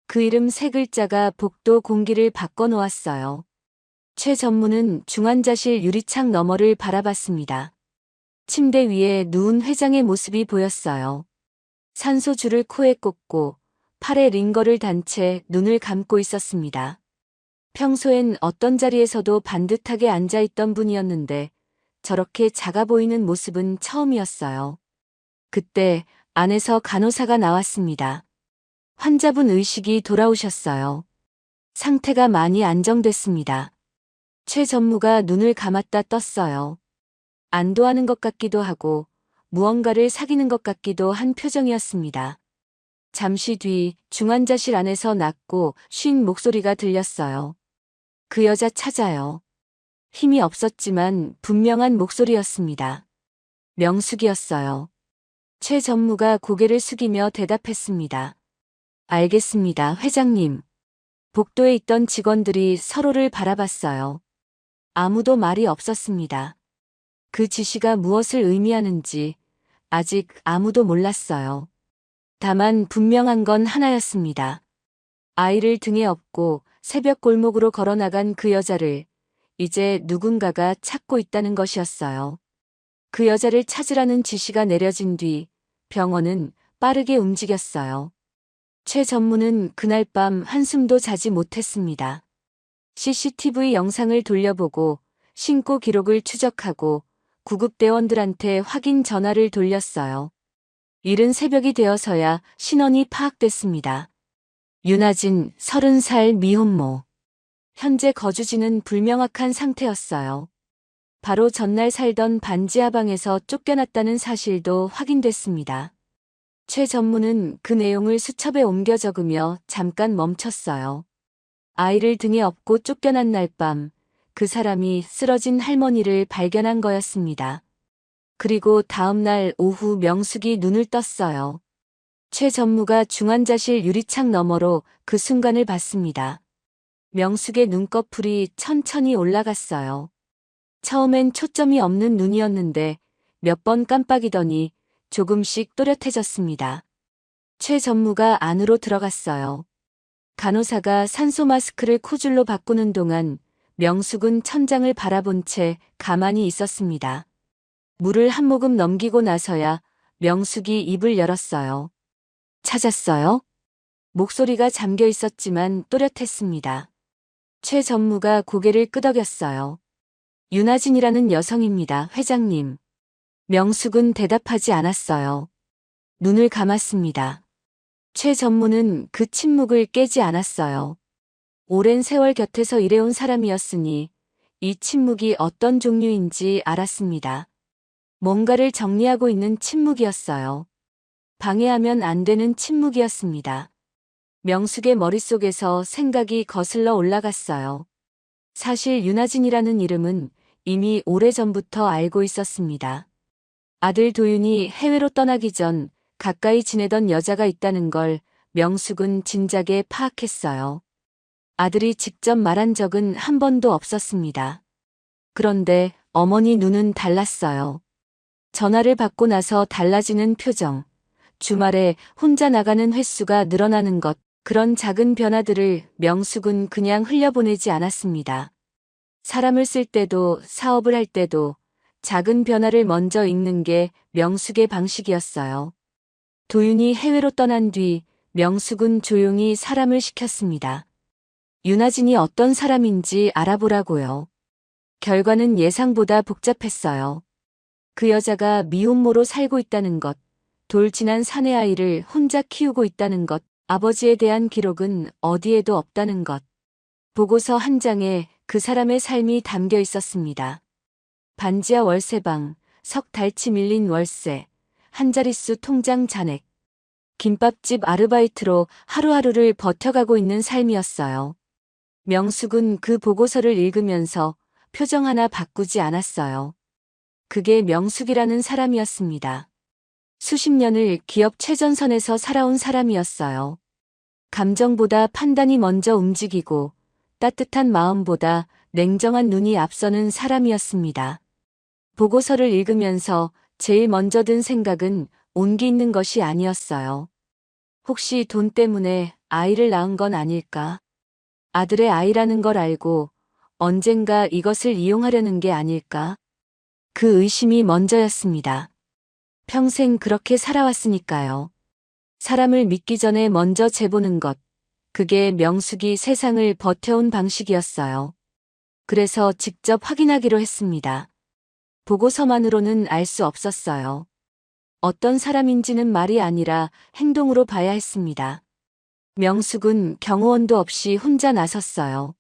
그 이름 세 글자가 복도 공기를 바꿔놓았어요. 최 전무는 중환자실 유리창 너머를 바라봤습니다. 침대 위에 누운 회장의 모습이 보였어요. 산소줄을 코에 꽂고 팔에 링거를 단 채 눈을 감고 있었습니다. 평소엔 어떤 자리에서도 반듯하게 앉아있던 분이었는데 저렇게 작아 보이는 모습은 처음이었어요. 그때 안에서 간호사가 나왔습니다. 환자분 의식이 돌아오셨어요. 상태가 많이 안정됐습니다. 최 전무가 눈을 감았다 떴어요. 안도하는 것 같기도 하고 무언가를 사귀는 것 같기도 한 표정이었습니다. 잠시 뒤 중환자실 안에서 낮고 쉰 목소리가 들렸어요. 그 여자 찾아요. 힘이 없었지만 분명한 목소리였습니다. 명숙이었어요. 최 전무가 고개를 숙이며 대답했습니다. 알겠습니다, 회장님. 복도에 있던 직원들이 서로를 바라봤어요. 아무도 말이 없었습니다. 그 지시가 무엇을 의미하는지 아직 아무도 몰랐어요. 다만 분명한 건 하나였습니다. 아이를 등에 업고 새벽 골목으로 걸어나간 그 여자를 이제 누군가가 찾고 있다는 것이었어요. 그 여자를 찾으라는 지시가 내려진 뒤 병원은 빠르게 움직였어요. 최 전무는 그날 밤 한숨도 자지 못했습니다. CCTV 영상을 돌려보고 신고 기록을 추적하고 구급대원들한테 확인 전화를 돌렸어요. 이른 새벽이 되어서야 신원이 파악됐습니다. 윤아진 30살 미혼모. 현재 거주지는 불명확한 상태였어요. 바로 전날 살던 반지하방에서 쫓겨났다는 사실도 확인됐습니다. 최 전무는 그 내용을 수첩에 옮겨 적으며 잠깐 멈췄어요. 아이를 등에 업고 쫓겨난 날 밤, 그 사람이 쓰러진 할머니를 발견한 거였습니다. 그리고 다음 날 오후 명숙이 눈을 떴어요. 최 전무가 중환자실 유리창 너머로 그 순간을 봤습니다. 명숙의 눈꺼풀이 천천히 올라갔어요. 처음엔 초점이 없는 눈이었는데 몇 번 깜빡이더니 조금씩 또렷해졌습니다. 최 전무가 안으로 들어갔어요. 간호사가 산소 마스크를 코줄로 바꾸는 동안 명숙은 천장을 바라본 채 가만히 있었습니다. 물을 한 모금 넘기고 나서야 명숙이 입을 열었어요. 찾았어요? 목소리가 잠겨 있었지만 또렷했습니다. 최 전무가 고개를 끄덕였어요. 윤아진이라는 여성입니다, 회장님. 명숙은 대답하지 않았어요. 눈을 감았습니다. 최 전무는 그 침묵을 깨지 않았어요. 오랜 세월 곁에서 일해온 사람이었으니 이 침묵이 어떤 종류인지 알았습니다. 뭔가를 정리하고 있는 침묵이었어요. 방해하면 안 되는 침묵이었습니다. 명숙의 머릿속에서 생각이 거슬러 올라갔어요. 사실 윤아진이라는 이름은 이미 오래전부터 알고 있었습니다. 아들 도윤이 해외로 떠나기 전 가까이 지내던 여자가 있다는 걸 명숙은 진작에 파악했어요. 아들이 직접 말한 적은 한 번도 없었습니다. 그런데 어머니 눈은 달랐어요. 전화를 받고 나서 달라지는 표정, 주말에 혼자 나가는 횟수가 늘어나는 것, 그런 작은 변화들을 명숙은 그냥 흘려보내지 않았습니다. 사람을 쓸 때도 사업을 할 때도 작은 변화를 먼저 읽는 게 명숙의 방식이었어요. 도윤이 해외로 떠난 뒤 명숙은 조용히 사람을 시켰습니다. 윤아진이 어떤 사람인지 알아보라고요. 결과는 예상보다 복잡했어요. 그 여자가 미혼모로 살고 있다는 것, 돌진한 사내아이를 혼자 키우고 있다는 것, 아버지에 대한 기록은 어디에도 없다는 것. 보고서 한 장에 그 사람의 삶이 담겨 있었습니다. 반지하 월세방, 석 달치 밀린 월세, 한 자릿수 통장 잔액. 김밥집 아르바이트로 하루하루를 버텨가고 있는 삶이었어요. 명숙은 그 보고서를 읽으면서 표정 하나 바꾸지 않았어요. 그게 명숙이라는 사람이었습니다. 수십 년을 기업 최전선에서 살아온 사람이었어요. 감정보다 판단이 먼저 움직이고 따뜻한 마음보다 냉정한 눈이 앞서는 사람이었습니다. 보고서를 읽으면서 제일 먼저 든 생각은 온기 있는 것이 아니었어요. 혹시 돈 때문에 아이를 낳은 건 아닐까? 아들의 아이라는 걸 알고 언젠가 이것을 이용하려는 게 아닐까? 그 의심이 먼저였습니다. 평생 그렇게 살아왔으니까요. 사람을 믿기 전에 먼저 재보는 것, 그게 명숙이 세상을 버텨온 방식이었어요. 그래서 직접 확인하기로 했습니다. 보고서만으로는 알 수 없었어요. 어떤 사람인지는 말이 아니라 행동으로 봐야 했습니다. 명숙은 경호원도 없이 혼자 나섰어요.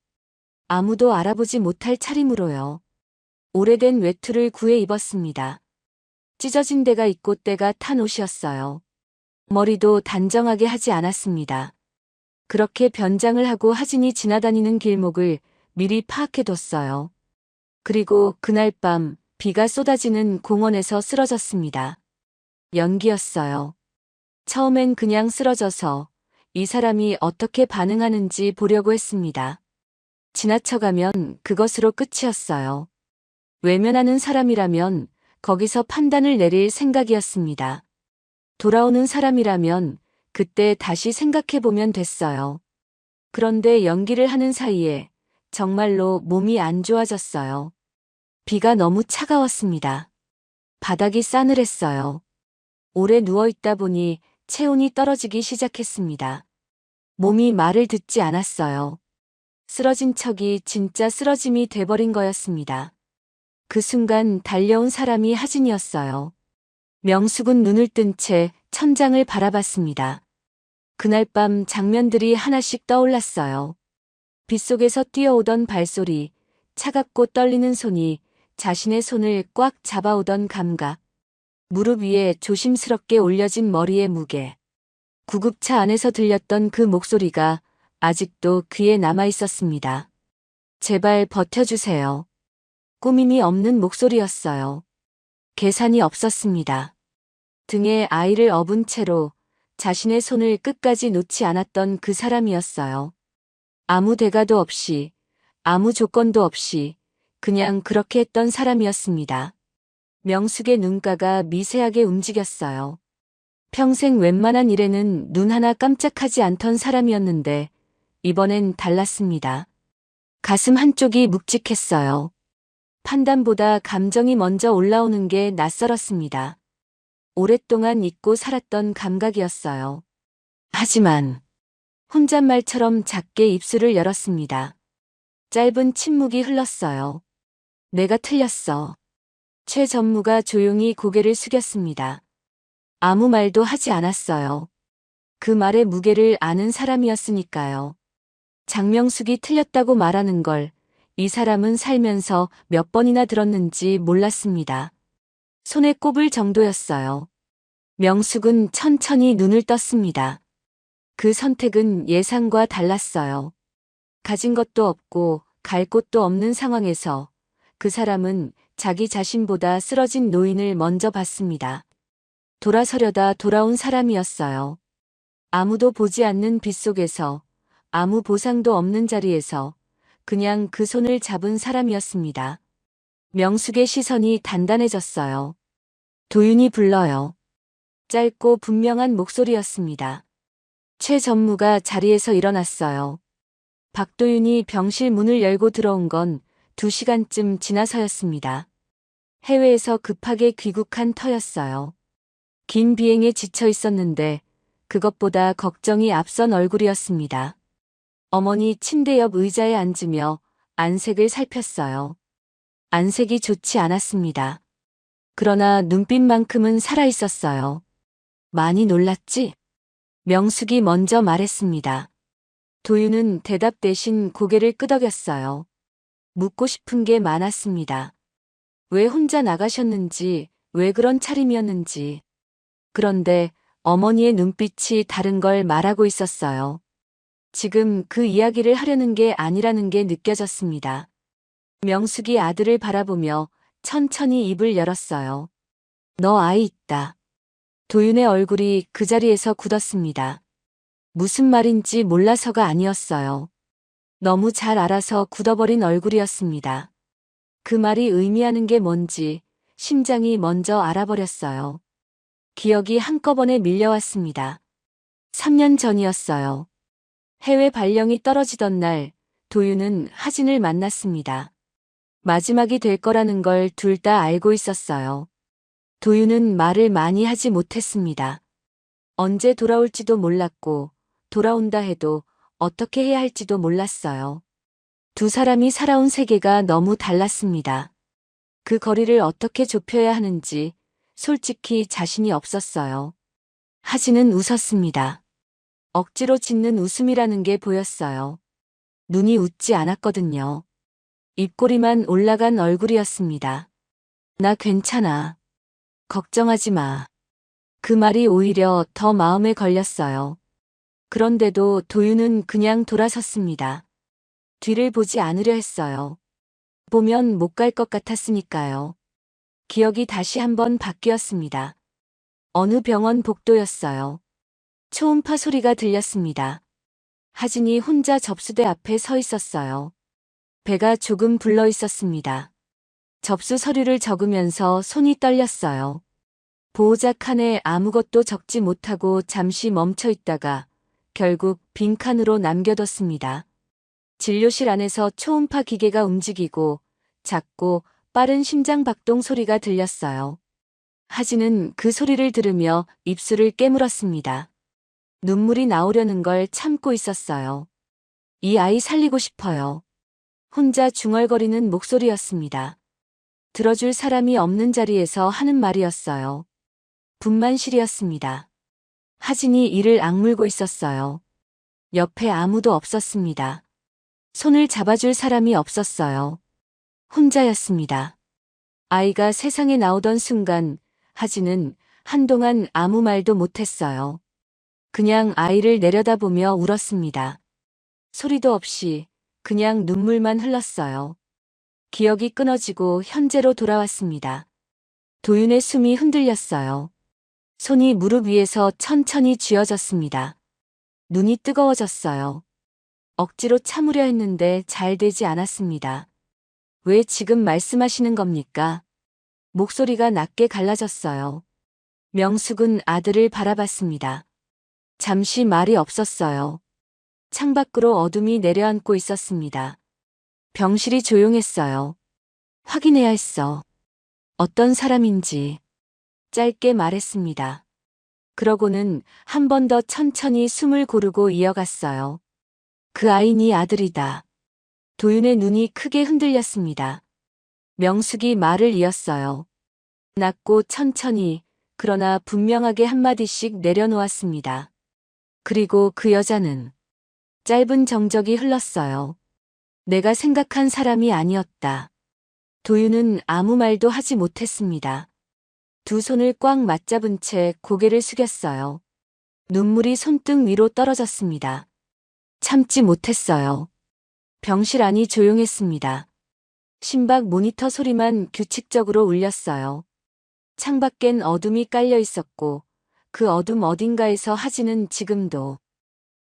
아무도 알아보지 못할 차림으로요. 오래된 외투를 구해 입었습니다. 찢어진 데가 있고 때가 탄 옷이었어요. 머리도 단정하게 하지 않았습니다. 그렇게 변장을 하고 하진이 지나다니는 길목을 미리 파악해뒀어요. 그리고 그날 밤 비가 쏟아지는 공원에서 쓰러졌습니다. 연기였어요. 처음엔 그냥 쓰러져서 이 사람이 어떻게 반응하는지 보려고 했습니다. 지나쳐가면 그것으로 끝이었어요. 외면하는 사람이라면 거기서 판단을 내릴 생각이었습니다. 돌아오는 사람이라면 그때 다시 생각해보면 됐어요. 그런데 연기를 하는 사이에 정말로 몸이 안 좋아졌어요. 비가 너무 차가웠습니다. 바닥이 싸늘했어요. 오래 누워있다 보니 체온이 떨어지기 시작했습니다. 몸이 말을 듣지 않았어요. 쓰러진 척이 진짜 쓰러짐이 돼버린 거였습니다. 그 순간 달려온 사람이 하진이었어요. 명숙은 눈을 뜬 채 천장을 바라봤습니다. 그날 밤 장면들이 하나씩 떠올랐어요. 빗속에서 뛰어오던 발소리, 차갑고 떨리는 손이 자신의 손을 꽉 잡아오던 감각, 무릎 위에 조심스럽게 올려진 머리의 무게, 구급차 안에서 들렸던 그 목소리가 아직도 귀에 남아 있었습니다. 제발 버텨주세요. 꾸밈이 없는 목소리였어요. 계산이 없었습니다. 등에 아이를 업은 채로 자신의 손을 끝까지 놓지 않았던 그 사람이었어요. 아무 대가도 없이, 아무 조건도 없이 그냥 그렇게 했던 사람이었습니다. 명숙의 눈가가 미세하게 움직였어요. 평생 웬만한 일에는 눈 하나 깜짝하지 않던 사람이었는데 이번엔 달랐습니다. 가슴 한쪽이 묵직했어요. 판단보다 감정이 먼저 올라오는 게 낯설었습니다. 오랫동안 잊고 살았던 감각이었어요. 하지만 혼잣말처럼 작게 입술을 열었습니다. 짧은 침묵이 흘렀어요. 내가 틀렸어. 최 전무가 조용히 고개를 숙였습니다. 아무 말도 하지 않았어요. 그 말의 무게를 아는 사람이었으니까요. 장명숙이 틀렸다고 말하는 걸 이 사람은 살면서 몇 번이나 들었는지 몰랐습니다. 손에 꼽을 정도였어요. 명숙은 천천히 눈을 떴습니다. 그 선택은 예상과 달랐어요. 가진 것도 없고 갈 곳도 없는 상황에서 그 사람은 자기 자신보다 쓰러진 노인을 먼저 봤습니다. 돌아서려다 돌아온 사람이었어요. 아무도 보지 않는 빗속에서 아무 보상도 없는 자리에서 그냥 그 손을 잡은 사람이었습니다. 명숙의 시선이 단단해졌어요. 도윤이 불러요. 짧고 분명한 목소리였습니다. 최 전무가 자리에서 일어났어요. 박도윤이 병실 문을 열고 들어온 건 2시간쯤 지나서였습니다. 해외에서 급하게 귀국한 터였어요. 긴 비행에 지쳐 있었는데 그것보다 걱정이 앞선 얼굴이었습니다. 어머니 침대 옆 의자에 앉으며 안색을 살폈어요. 안색이 좋지 않았습니다. 그러나 눈빛만큼은 살아있었어요. 많이 놀랐지? 명숙이 먼저 말했습니다. 도윤은 대답 대신 고개를 끄덕였어요. 묻고 싶은 게 많았습니다. 왜 혼자 나가셨는지, 왜 그런 차림이었는지. 그런데 어머니의 눈빛이 다른 걸 말하고 있었어요. 지금 그 이야기를 하려는 게 아니라는 게 느껴졌습니다. 명숙이 아들을 바라보며 천천히 입을 열었어요. 너 아이 있다. 도윤의 얼굴이 그 자리에서 굳었습니다. 무슨 말인지 몰라서가 아니었어요. 너무 잘 알아서 굳어버린 얼굴이었습니다. 그 말이 의미하는 게 뭔지, 심장이 먼저 알아버렸어요. 기억이 한꺼번에 밀려왔습니다. 3년 전이었어요. 해외 발령이 떨어지던 날, 도윤은 하진을 만났습니다. 마지막이 될 거라는 걸 둘 다 알고 있었어요. 도윤은 말을 많이 하지 못했습니다. 언제 돌아올지도 몰랐고, 돌아온다 해도 어떻게 해야 할지도 몰랐어요. 두 사람이 살아온 세계가 너무 달랐습니다. 그 거리를 어떻게 좁혀야 하는지 솔직히 자신이 없었어요. 하진은 웃었습니다. 억지로 짓는 웃음이라는 게 보였어요. 눈이 웃지 않았거든요. 입꼬리만 올라간 얼굴이었습니다. 나 괜찮아. 걱정하지 마. 그 말이 오히려 더 마음에 걸렸어요. 그런데도 도윤은 그냥 돌아섰습니다. 뒤를 보지 않으려 했어요. 보면 못 갈 것 같았으니까요. 기억이 다시 한번 바뀌었습니다. 어느 병원 복도였어요. 초음파 소리가 들렸습니다. 하진이 혼자 접수대 앞에 서 있었어요. 배가 조금 불러 있었습니다. 접수 서류를 적으면서 손이 떨렸어요. 보호자 칸에 아무것도 적지 못하고 잠시 멈춰 있다가 결국 빈칸으로 남겨뒀습니다. 진료실 안에서 초음파 기계가 움직이고 작고 빠른 심장박동 소리가 들렸어요. 하진은 그 소리를 들으며 입술을 깨물었습니다. 눈물이 나오려는 걸 참고 있었어요. 이 아이 살리고 싶어요. 혼자 중얼거리는 목소리였습니다. 들어줄 사람이 없는 자리에서 하는 말이었어요. 분만실이었습니다. 하진이 이를 악물고 있었어요. 옆에 아무도 없었습니다. 손을 잡아줄 사람이 없었어요. 혼자였습니다. 아이가 세상에 나오던 순간 하진은 한동안 아무 말도 못했어요. 그냥 아이를 내려다보며 울었습니다. 소리도 없이 그냥 눈물만 흘렀어요. 기억이 끊어지고 현재로 돌아왔습니다. 도윤의 숨이 흔들렸어요. 손이 무릎 위에서 천천히 쥐어졌습니다. 눈이 뜨거워졌어요. 억지로 참으려 했는데 잘 되지 않았습니다. 왜 지금 말씀하시는 겁니까? 목소리가 낮게 갈라졌어요. 명숙은 아들을 바라봤습니다. 잠시 말이 없었어요. 창밖으로 어둠이 내려앉고 있었습니다. 병실이 조용했어요. 확인해야 했어. 어떤 사람인지. 짧게 말했습니다. 그러고는 한 번 더 천천히 숨을 고르고 이어갔어요. 그 아이 네 아들이다. 도윤의 눈이 크게 흔들렸습니다. 명숙이 말을 이었어요. 낮고 천천히, 그러나 분명하게 한마디씩 내려놓았습니다. 그리고 그 여자는 짧은 정적이 흘렀어요. 내가 생각한 사람이 아니었다. 도윤은 아무 말도 하지 못했습니다. 두 손을 꽉 맞잡은 채 고개를 숙였어요. 눈물이 손등 위로 떨어졌습니다. 참지 못했어요. 병실 안이 조용했습니다. 심박 모니터 소리만 규칙적으로 울렸어요. 창밖엔 어둠이 깔려 있었고 그 어둠 어딘가에서 하진은 지금도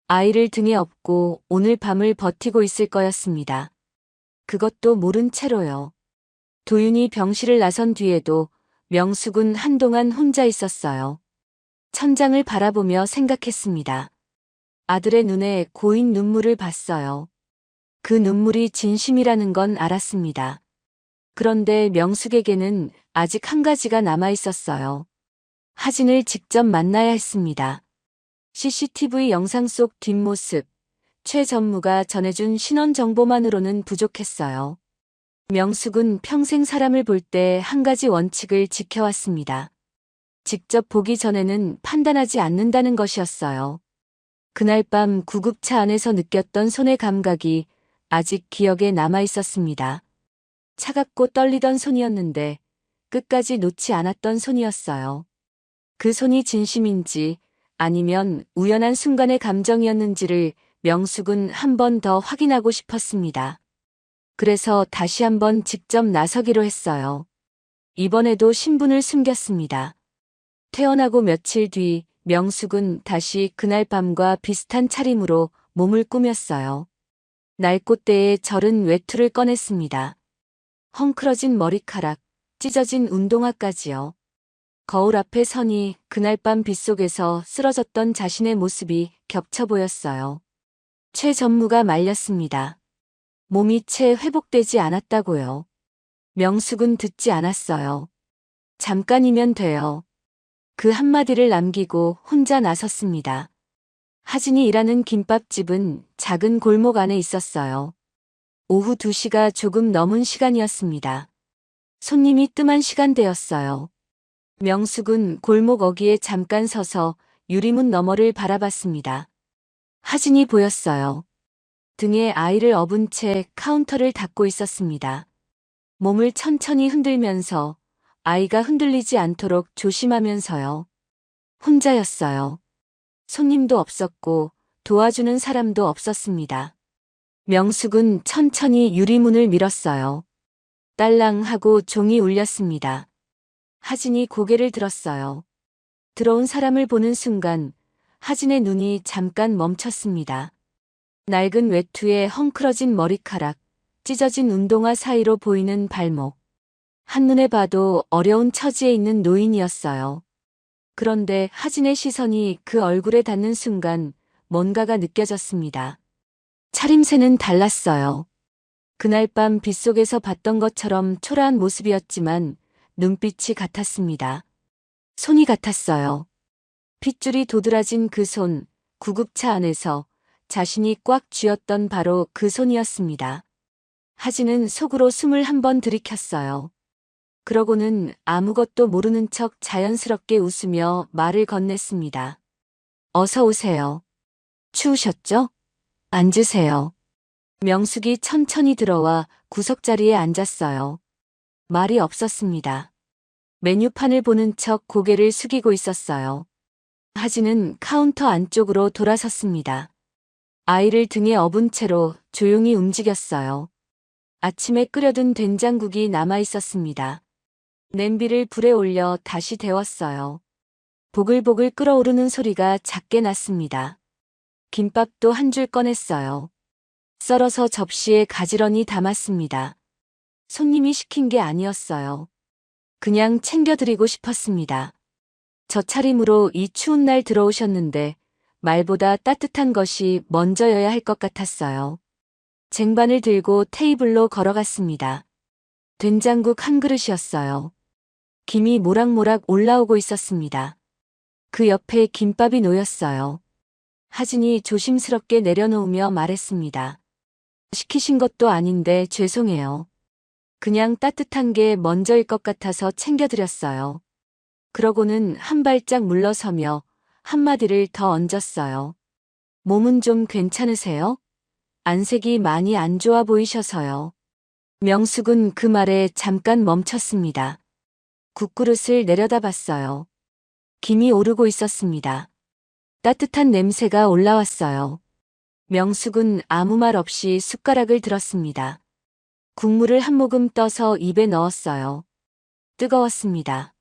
아이를 등에 업고 오늘 밤을 버티고 있을 거였습니다. 그것도 모른 채로요. 도윤이 병실을 나선 뒤에도 명숙은 한동안 혼자 있었어요. 천장을 바라보며 생각했습니다. 아들의 눈에 고인 눈물을 봤어요. 그 눈물이 진심이라는 건 알았습니다. 그런데 명숙에게는 아직 한 가지가 남아 있었어요. 하진을 직접 만나야 했습니다. CCTV 영상 속 뒷모습, 최 전무가 전해준 신원 정보만으로는 부족했어요. 명숙은 평생 사람을 볼 때 한 가지 원칙을 지켜왔습니다. 직접 보기 전에는 판단하지 않는다는 것이었어요. 그날 밤 구급차 안에서 느꼈던 손의 감각이 아직 기억에 남아 있었습니다. 차갑고 떨리던 손이었는데 끝까지 놓지 않았던 손이었어요. 그 손이 진심인지 아니면 우연한 순간의 감정이었는지를 명숙은 한 번 더 확인하고 싶었습니다. 그래서 다시 한번 직접 나서기로 했어요. 이번에도 신분을 숨겼습니다. 퇴원하고 며칠 뒤 명숙은 다시 그날 밤과 비슷한 차림으로 몸을 꾸몄어요. 날 꽃대에 절은 외투를 꺼냈습니다. 헝클어진 머리카락, 찢어진 운동화까지요. 거울 앞에 서니 그날 밤 빗속에서 쓰러졌던 자신의 모습이 겹쳐 보였어요. 최 전무가 말렸습니다. 몸이 채 회복되지 않았다고요. 명숙은 듣지 않았어요. 잠깐이면 돼요. 그 한마디를 남기고 혼자 나섰습니다. 하진이 일하는 김밥집은 작은 골목 안에 있었어요. 오후 2시가 조금 넘은 시간이었습니다. 손님이 뜸한 시간대였어요. 명숙은 골목 어귀에 잠깐 서서 유리문 너머를 바라봤습니다. 하진이 보였어요. 등에 아이를 업은 채 카운터를 닦고 있었습니다. 몸을 천천히 흔들면서 아이가 흔들리지 않도록 조심하면서요. 혼자였어요. 손님도 없었고 도와주는 사람도 없었습니다. 명숙은 천천히 유리문을 밀었어요. 딸랑 하고 종이 울렸습니다. 하진이 고개를 들었어요. 들어온 사람을 보는 순간 하진의 눈이 잠깐 멈췄습니다. 낡은 외투에 헝클어진 머리카락, 찢어진 운동화 사이로 보이는 발목. 한눈에 봐도 어려운 처지에 있는 노인이었어요. 그런데 하진의 시선이 그 얼굴에 닿는 순간 뭔가가 느껴졌습니다. 차림새는 달랐어요. 그날 밤 빗속에서 봤던 것처럼 초라한 모습이었지만 눈빛이 같았습니다. 손이 같았어요. 핏줄이 도드라진 그 손, 구급차 안에서 자신이 꽉 쥐었던 바로 그 손이었습니다. 하진은 속으로 숨을 한 번 들이켰어요. 그러고는 아무것도 모르는 척 자연스럽게 웃으며 말을 건넸습니다. 어서 오세요. 추우셨죠? 앉으세요. 명숙이 천천히 들어와 구석자리에 앉았어요. 말이 없었습니다. 메뉴판을 보는 척 고개를 숙이고 있었어요. 하진은 카운터 안쪽으로 돌아섰습니다. 아이를 등에 업은 채로 조용히 움직였어요. 아침에 끓여둔 된장국이 남아 있었습니다. 냄비를 불에 올려 다시 데웠어요. 보글보글 끓어오르는 소리가 작게 났습니다. 김밥도 한 줄 꺼냈어요. 썰어서 접시에 가지런히 담았습니다. 손님이 시킨 게 아니었어요. 그냥 챙겨드리고 싶었습니다. 저 차림으로 이 추운 날 들어오셨는데 말보다 따뜻한 것이 먼저여야 할 것 같았어요. 쟁반을 들고 테이블로 걸어갔습니다. 된장국 한 그릇이었어요. 김이 모락모락 올라오고 있었습니다. 그 옆에 김밥이 놓였어요. 하진이 조심스럽게 내려놓으며 말했습니다. 시키신 것도 아닌데 죄송해요. 그냥 따뜻한 게 먼저일 것 같아서 챙겨드렸어요. 그러고는 한 발짝 물러서며 한마디를 더 얹었어요. 몸은 좀 괜찮으세요? 안색이 많이 안 좋아 보이셔서요. 명숙은 그 말에 잠깐 멈췄습니다. 국그릇을 내려다봤어요. 김이 오르고 있었습니다. 따뜻한 냄새가 올라왔어요. 명숙은 아무 말 없이 숟가락을 들었습니다. 국물을 한 모금 떠서 입에 넣었어요. 뜨거웠습니다.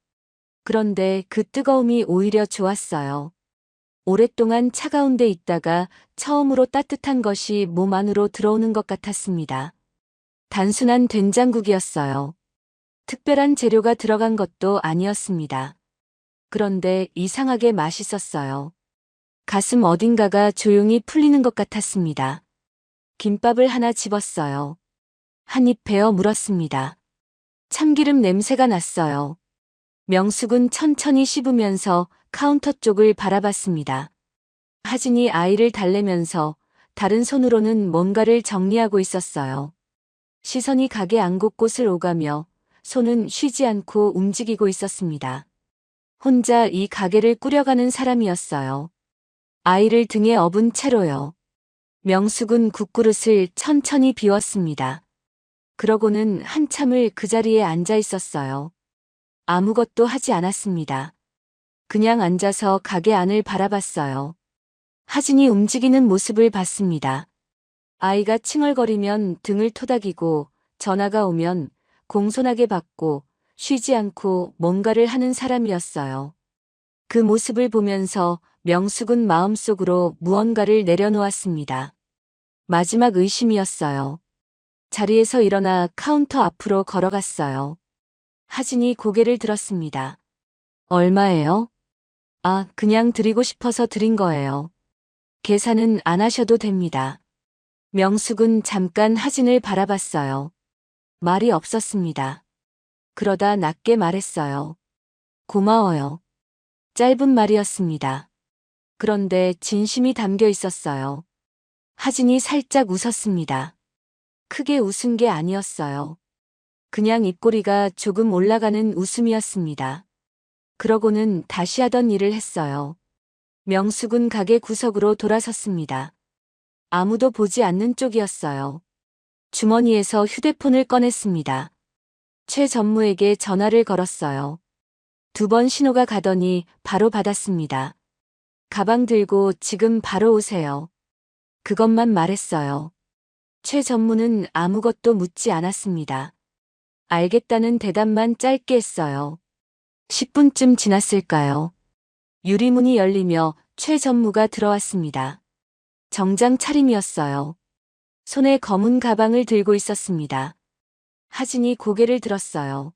그런데 그 뜨거움이 오히려 좋았어요. 오랫동안 차가운 데 있다가 처음으로 따뜻한 것이 몸 안으로 들어오는 것 같았습니다. 단순한 된장국이었어요. 특별한 재료가 들어간 것도 아니었습니다. 그런데 이상하게 맛있었어요. 가슴 어딘가가 조용히 풀리는 것 같았습니다. 김밥을 하나 집었어요. 한 입 베어 물었습니다. 참기름 냄새가 났어요. 명숙은 천천히 씹으면서 카운터 쪽을 바라봤습니다. 하진이 아이를 달래면서 다른 손으로는 뭔가를 정리하고 있었어요. 시선이 가게 안 곳곳을 오가며 손은 쉬지 않고 움직이고 있었습니다. 혼자 이 가게를 꾸려가는 사람이었어요. 아이를 등에 업은 채로요. 명숙은 국그릇을 천천히 비웠습니다. 그러고는 한참을 그 자리에 앉아 있었어요. 아무것도 하지 않았습니다. 그냥 앉아서 가게 안을 바라봤어요. 하진이 움직이는 모습을 봤습니다. 아이가 칭얼거리면 등을 토닥이고 전화가 오면 공손하게 받고 쉬지 않고 뭔가를 하는 사람이었어요. 그 모습을 보면서 명숙은 마음속으로 무언가를 내려놓았습니다. 마지막 의심이었어요. 자리에서 일어나 카운터 앞으로 걸어갔어요. 하진이 고개를 들었습니다. 얼마예요? 아, 그냥 드리고 싶어서 드린 거예요. 계산은 안 하셔도 됩니다. 명숙은 잠깐 하진을 바라봤어요. 말이 없었습니다. 그러다 낮게 말했어요. 고마워요. 짧은 말이었습니다. 그런데 진심이 담겨 있었어요. 하진이 살짝 웃었습니다. 크게 웃은 게 아니었어요. 그냥 입꼬리가 조금 올라가는 웃음이었습니다. 그러고는 다시 하던 일을 했어요. 명숙은 가게 구석으로 돌아섰습니다. 아무도 보지 않는 쪽이었어요. 주머니에서 휴대폰을 꺼냈습니다. 최 전무에게 전화를 걸었어요. 2번 신호가 가더니 바로 받았습니다. 가방 들고 지금 바로 오세요. 그것만 말했어요. 최 전무는 아무것도 묻지 않았습니다. 알겠다는 대답만 짧게 했어요. 10분쯤 지났을까요? 유리문이 열리며 최 전무가 들어왔습니다. 정장 차림이었어요. 손에 검은 가방을 들고 있었습니다. 하진이 고개를 들었어요.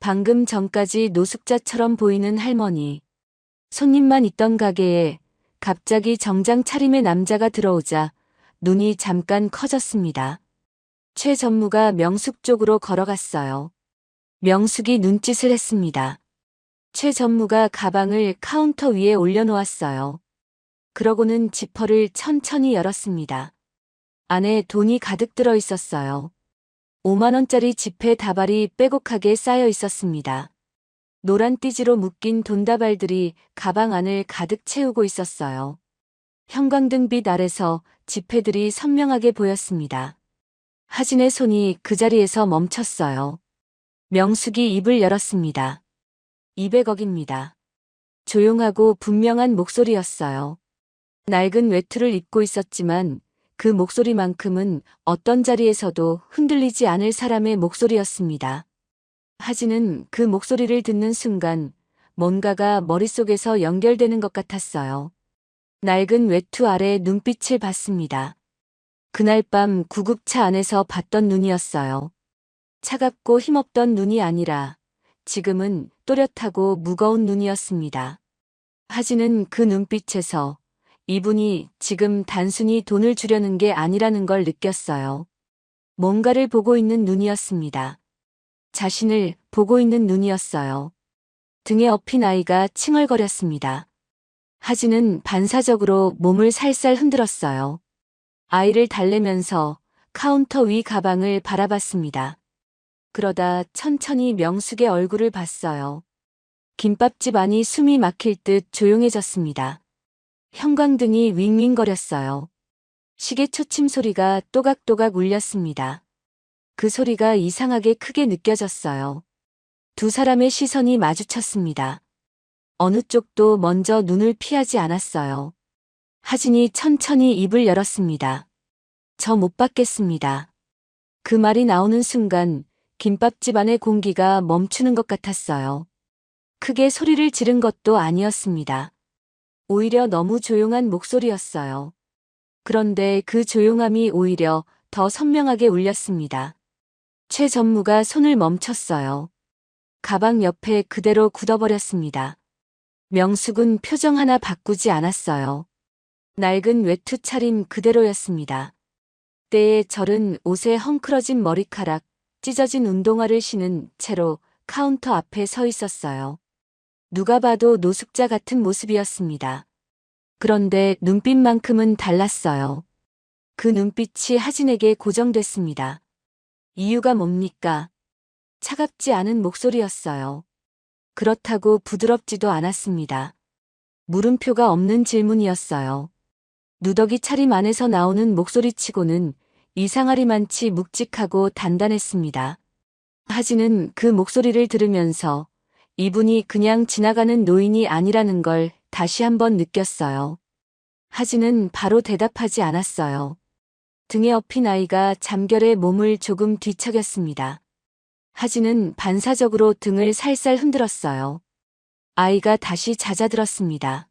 방금 전까지 노숙자처럼 보이는 할머니. 손님만 있던 가게에 갑자기 정장 차림의 남자가 들어오자 눈이 잠깐 커졌습니다. 최 전무가 명숙 쪽으로 걸어갔어요. 명숙이 눈짓을 했습니다. 최 전무가 가방을 카운터 위에 올려놓았어요. 그러고는 지퍼를 천천히 열었습니다. 안에 돈이 가득 들어 있었어요. 5만 원짜리 지폐 다발이 빼곡하게 쌓여 있었습니다. 노란 띠지로 묶인 돈다발들이 가방 안을 가득 채우고 있었어요. 형광등빛 아래서 지폐들이 선명하게 보였습니다. 하진의 손이 그 자리에서 멈췄어요. 명숙이 입을 열었습니다. 200억입니다. 조용하고 분명한 목소리였어요. 낡은 외투를 입고 있었지만 그 목소리만큼은 어떤 자리에서도 흔들리지 않을 사람의 목소리였습니다. 하진은 그 목소리를 듣는 순간 뭔가가 머릿속에서 연결되는 것 같았어요. 낡은 외투 아래 눈빛을 봤습니다. 그날 밤 구급차 안에서 봤던 눈이었어요. 차갑고 힘없던 눈이 아니라 지금은 또렷하고 무거운 눈이었습니다. 하진은 그 눈빛에서 이분이 지금 단순히 돈을 주려는 게 아니라는 걸 느꼈어요. 뭔가를 보고 있는 눈이었습니다. 자신을 보고 있는 눈이었어요. 등에 업힌 아이가 칭얼거렸습니다. 하진은 반사적으로 몸을 살살 흔들었어요. 아이를 달래면서 카운터 위 가방을 바라봤습니다. 그러다 천천히 명숙의 얼굴을 봤어요. 김밥집 안이 숨이 막힐 듯 조용해졌습니다. 형광등이 윙윙거렸어요. 시계 초침 소리가 또각또각 울렸습니다. 그 소리가 이상하게 크게 느껴졌어요. 두 사람의 시선이 마주쳤습니다. 어느 쪽도 먼저 눈을 피하지 않았어요. 하진이 천천히 입을 열었습니다. 저 못 받겠습니다. 그 말이 나오는 순간 김밥집 안의 공기가 멈추는 것 같았어요. 크게 소리를 지른 것도 아니었습니다. 오히려 너무 조용한 목소리였어요. 그런데 그 조용함이 오히려 더 선명하게 울렸습니다. 최 전무가 손을 멈췄어요. 가방 옆에 그대로 굳어버렸습니다. 명숙은 표정 하나 바꾸지 않았어요. 낡은 외투 차림 그대로였습니다. 때에 절은 옷에 헝클어진 머리카락, 찢어진 운동화를 신은 채로 카운터 앞에 서 있었어요. 누가 봐도 노숙자 같은 모습이었습니다. 그런데 눈빛만큼은 달랐어요. 그 눈빛이 하진에게 고정됐습니다. 이유가 뭡니까? 차갑지 않은 목소리였어요. 그렇다고 부드럽지도 않았습니다. 물음표가 없는 질문이었어요. 누더기 차림 안에서 나오는 목소리치고는 이상하리만치 묵직하고 단단했습니다. 하진은 그 목소리를 들으면서 이분이 그냥 지나가는 노인이 아니라는 걸 다시 한번 느꼈어요. 하진은 바로 대답하지 않았어요. 등에 업힌 아이가 잠결에 몸을 조금 뒤척였습니다. 하진은 반사적으로 등을 살살 흔들었어요. 아이가 다시 잦아들었습니다.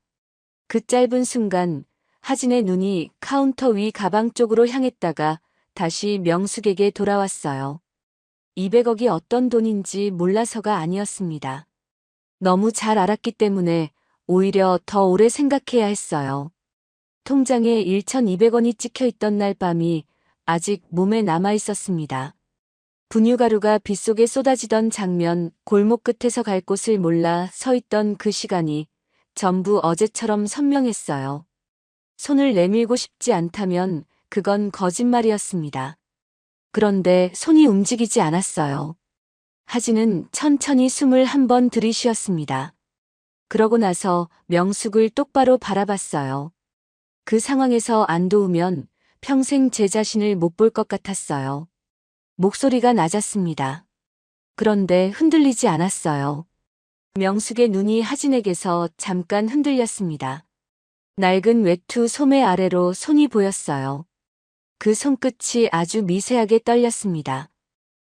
그 짧은 순간 하진의 눈이 카운터 위 가방 쪽으로 향했다가 다시 명숙에게 돌아왔어요. 200억이 어떤 돈인지 몰라서가 아니었습니다. 너무 잘 알았기 때문에 오히려 더 오래 생각해야 했어요. 통장에 1,200원이 찍혀 있던 날 밤이 아직 몸에 남아 있었습니다. 분유가루가 빗속에 쏟아지던 장면, 골목 끝에서 갈 곳을 몰라 서 있던 그 시간이 전부 어제처럼 선명했어요. 손을 내밀고 싶지 않다면 그건 거짓말이었습니다. 그런데 손이 움직이지 않았어요. 하진은 천천히 숨을 한 번 들이쉬었습니다. 그러고 나서 명숙을 똑바로 바라봤어요. 그 상황에서 안 도우면 평생 제 자신을 못 볼 것 같았어요. 목소리가 낮았습니다. 그런데 흔들리지 않았어요. 명숙의 눈이 하진에게서 잠깐 흔들렸습니다. 낡은 외투 소매 아래로 손이 보였어요. 그 손끝이 아주 미세하게 떨렸습니다.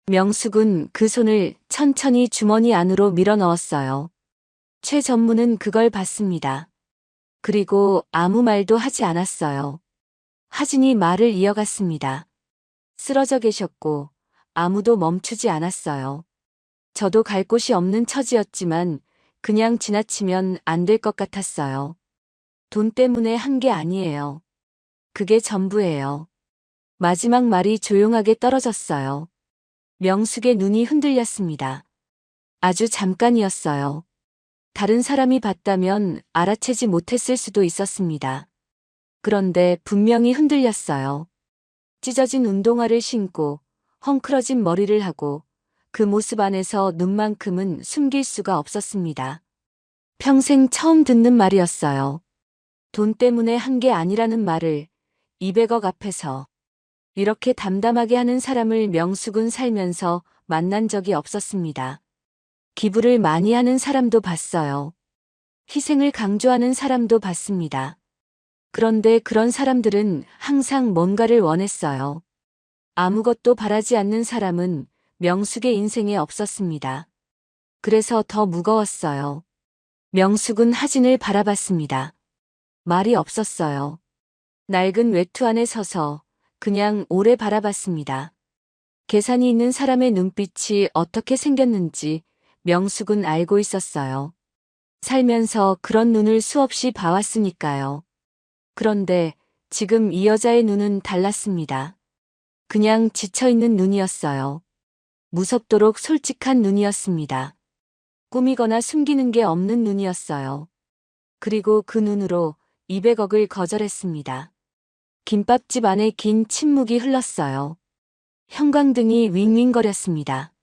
명숙은 그 손을 천천히 주머니 안으로 밀어 넣었어요. 최 전무는 그걸 봤습니다. 그리고 아무 말도 하지 않았어요. 하진이 말을 이어갔습니다. 쓰러져 계셨고 아무도 멈추지 않았어요. 저도 갈 곳이 없는 처지였지만 그냥 지나치면 안 될 것 같았어요. 돈 때문에 한 게 아니에요. 그게 전부예요. 마지막 말이 조용하게 떨어졌어요. 명숙의 눈이 흔들렸습니다. 아주 잠깐이었어요. 다른 사람이 봤다면 알아채지 못했을 수도 있었습니다. 그런데 분명히 흔들렸어요. 찢어진 운동화를 신고 헝클어진 머리를 하고 그 모습 안에서 눈만큼은 숨길 수가 없었습니다. 평생 처음 듣는 말이었어요. 돈 때문에 한 게 아니라는 말을 200억 앞에서 이렇게 담담하게 하는 사람을 명숙은 살면서 만난 적이 없었습니다. 기부를 많이 하는 사람도 봤어요. 희생을 강조하는 사람도 봤습니다. 그런데 그런 사람들은 항상 뭔가를 원했어요. 아무것도 바라지 않는 사람은 명숙의 인생에 없었습니다. 그래서 더 무거웠어요. 명숙은 하진을 바라봤습니다. 말이 없었어요. 낡은 외투 안에 서서 그냥 오래 바라봤습니다. 계산이 있는 사람의 눈빛이 어떻게 생겼는지 명숙은 알고 있었어요. 살면서 그런 눈을 수없이 봐왔으니까요. 그런데 지금 이 여자의 눈은 달랐습니다. 그냥 지쳐있는 눈이었어요. 무섭도록 솔직한 눈이었습니다. 꾸미거나 숨기는 게 없는 눈이었어요. 그리고 그 눈으로 200억을 거절했습니다. 김밥집 안에 긴 침묵이 흘렀어요. 형광등이 윙윙거렸습니다.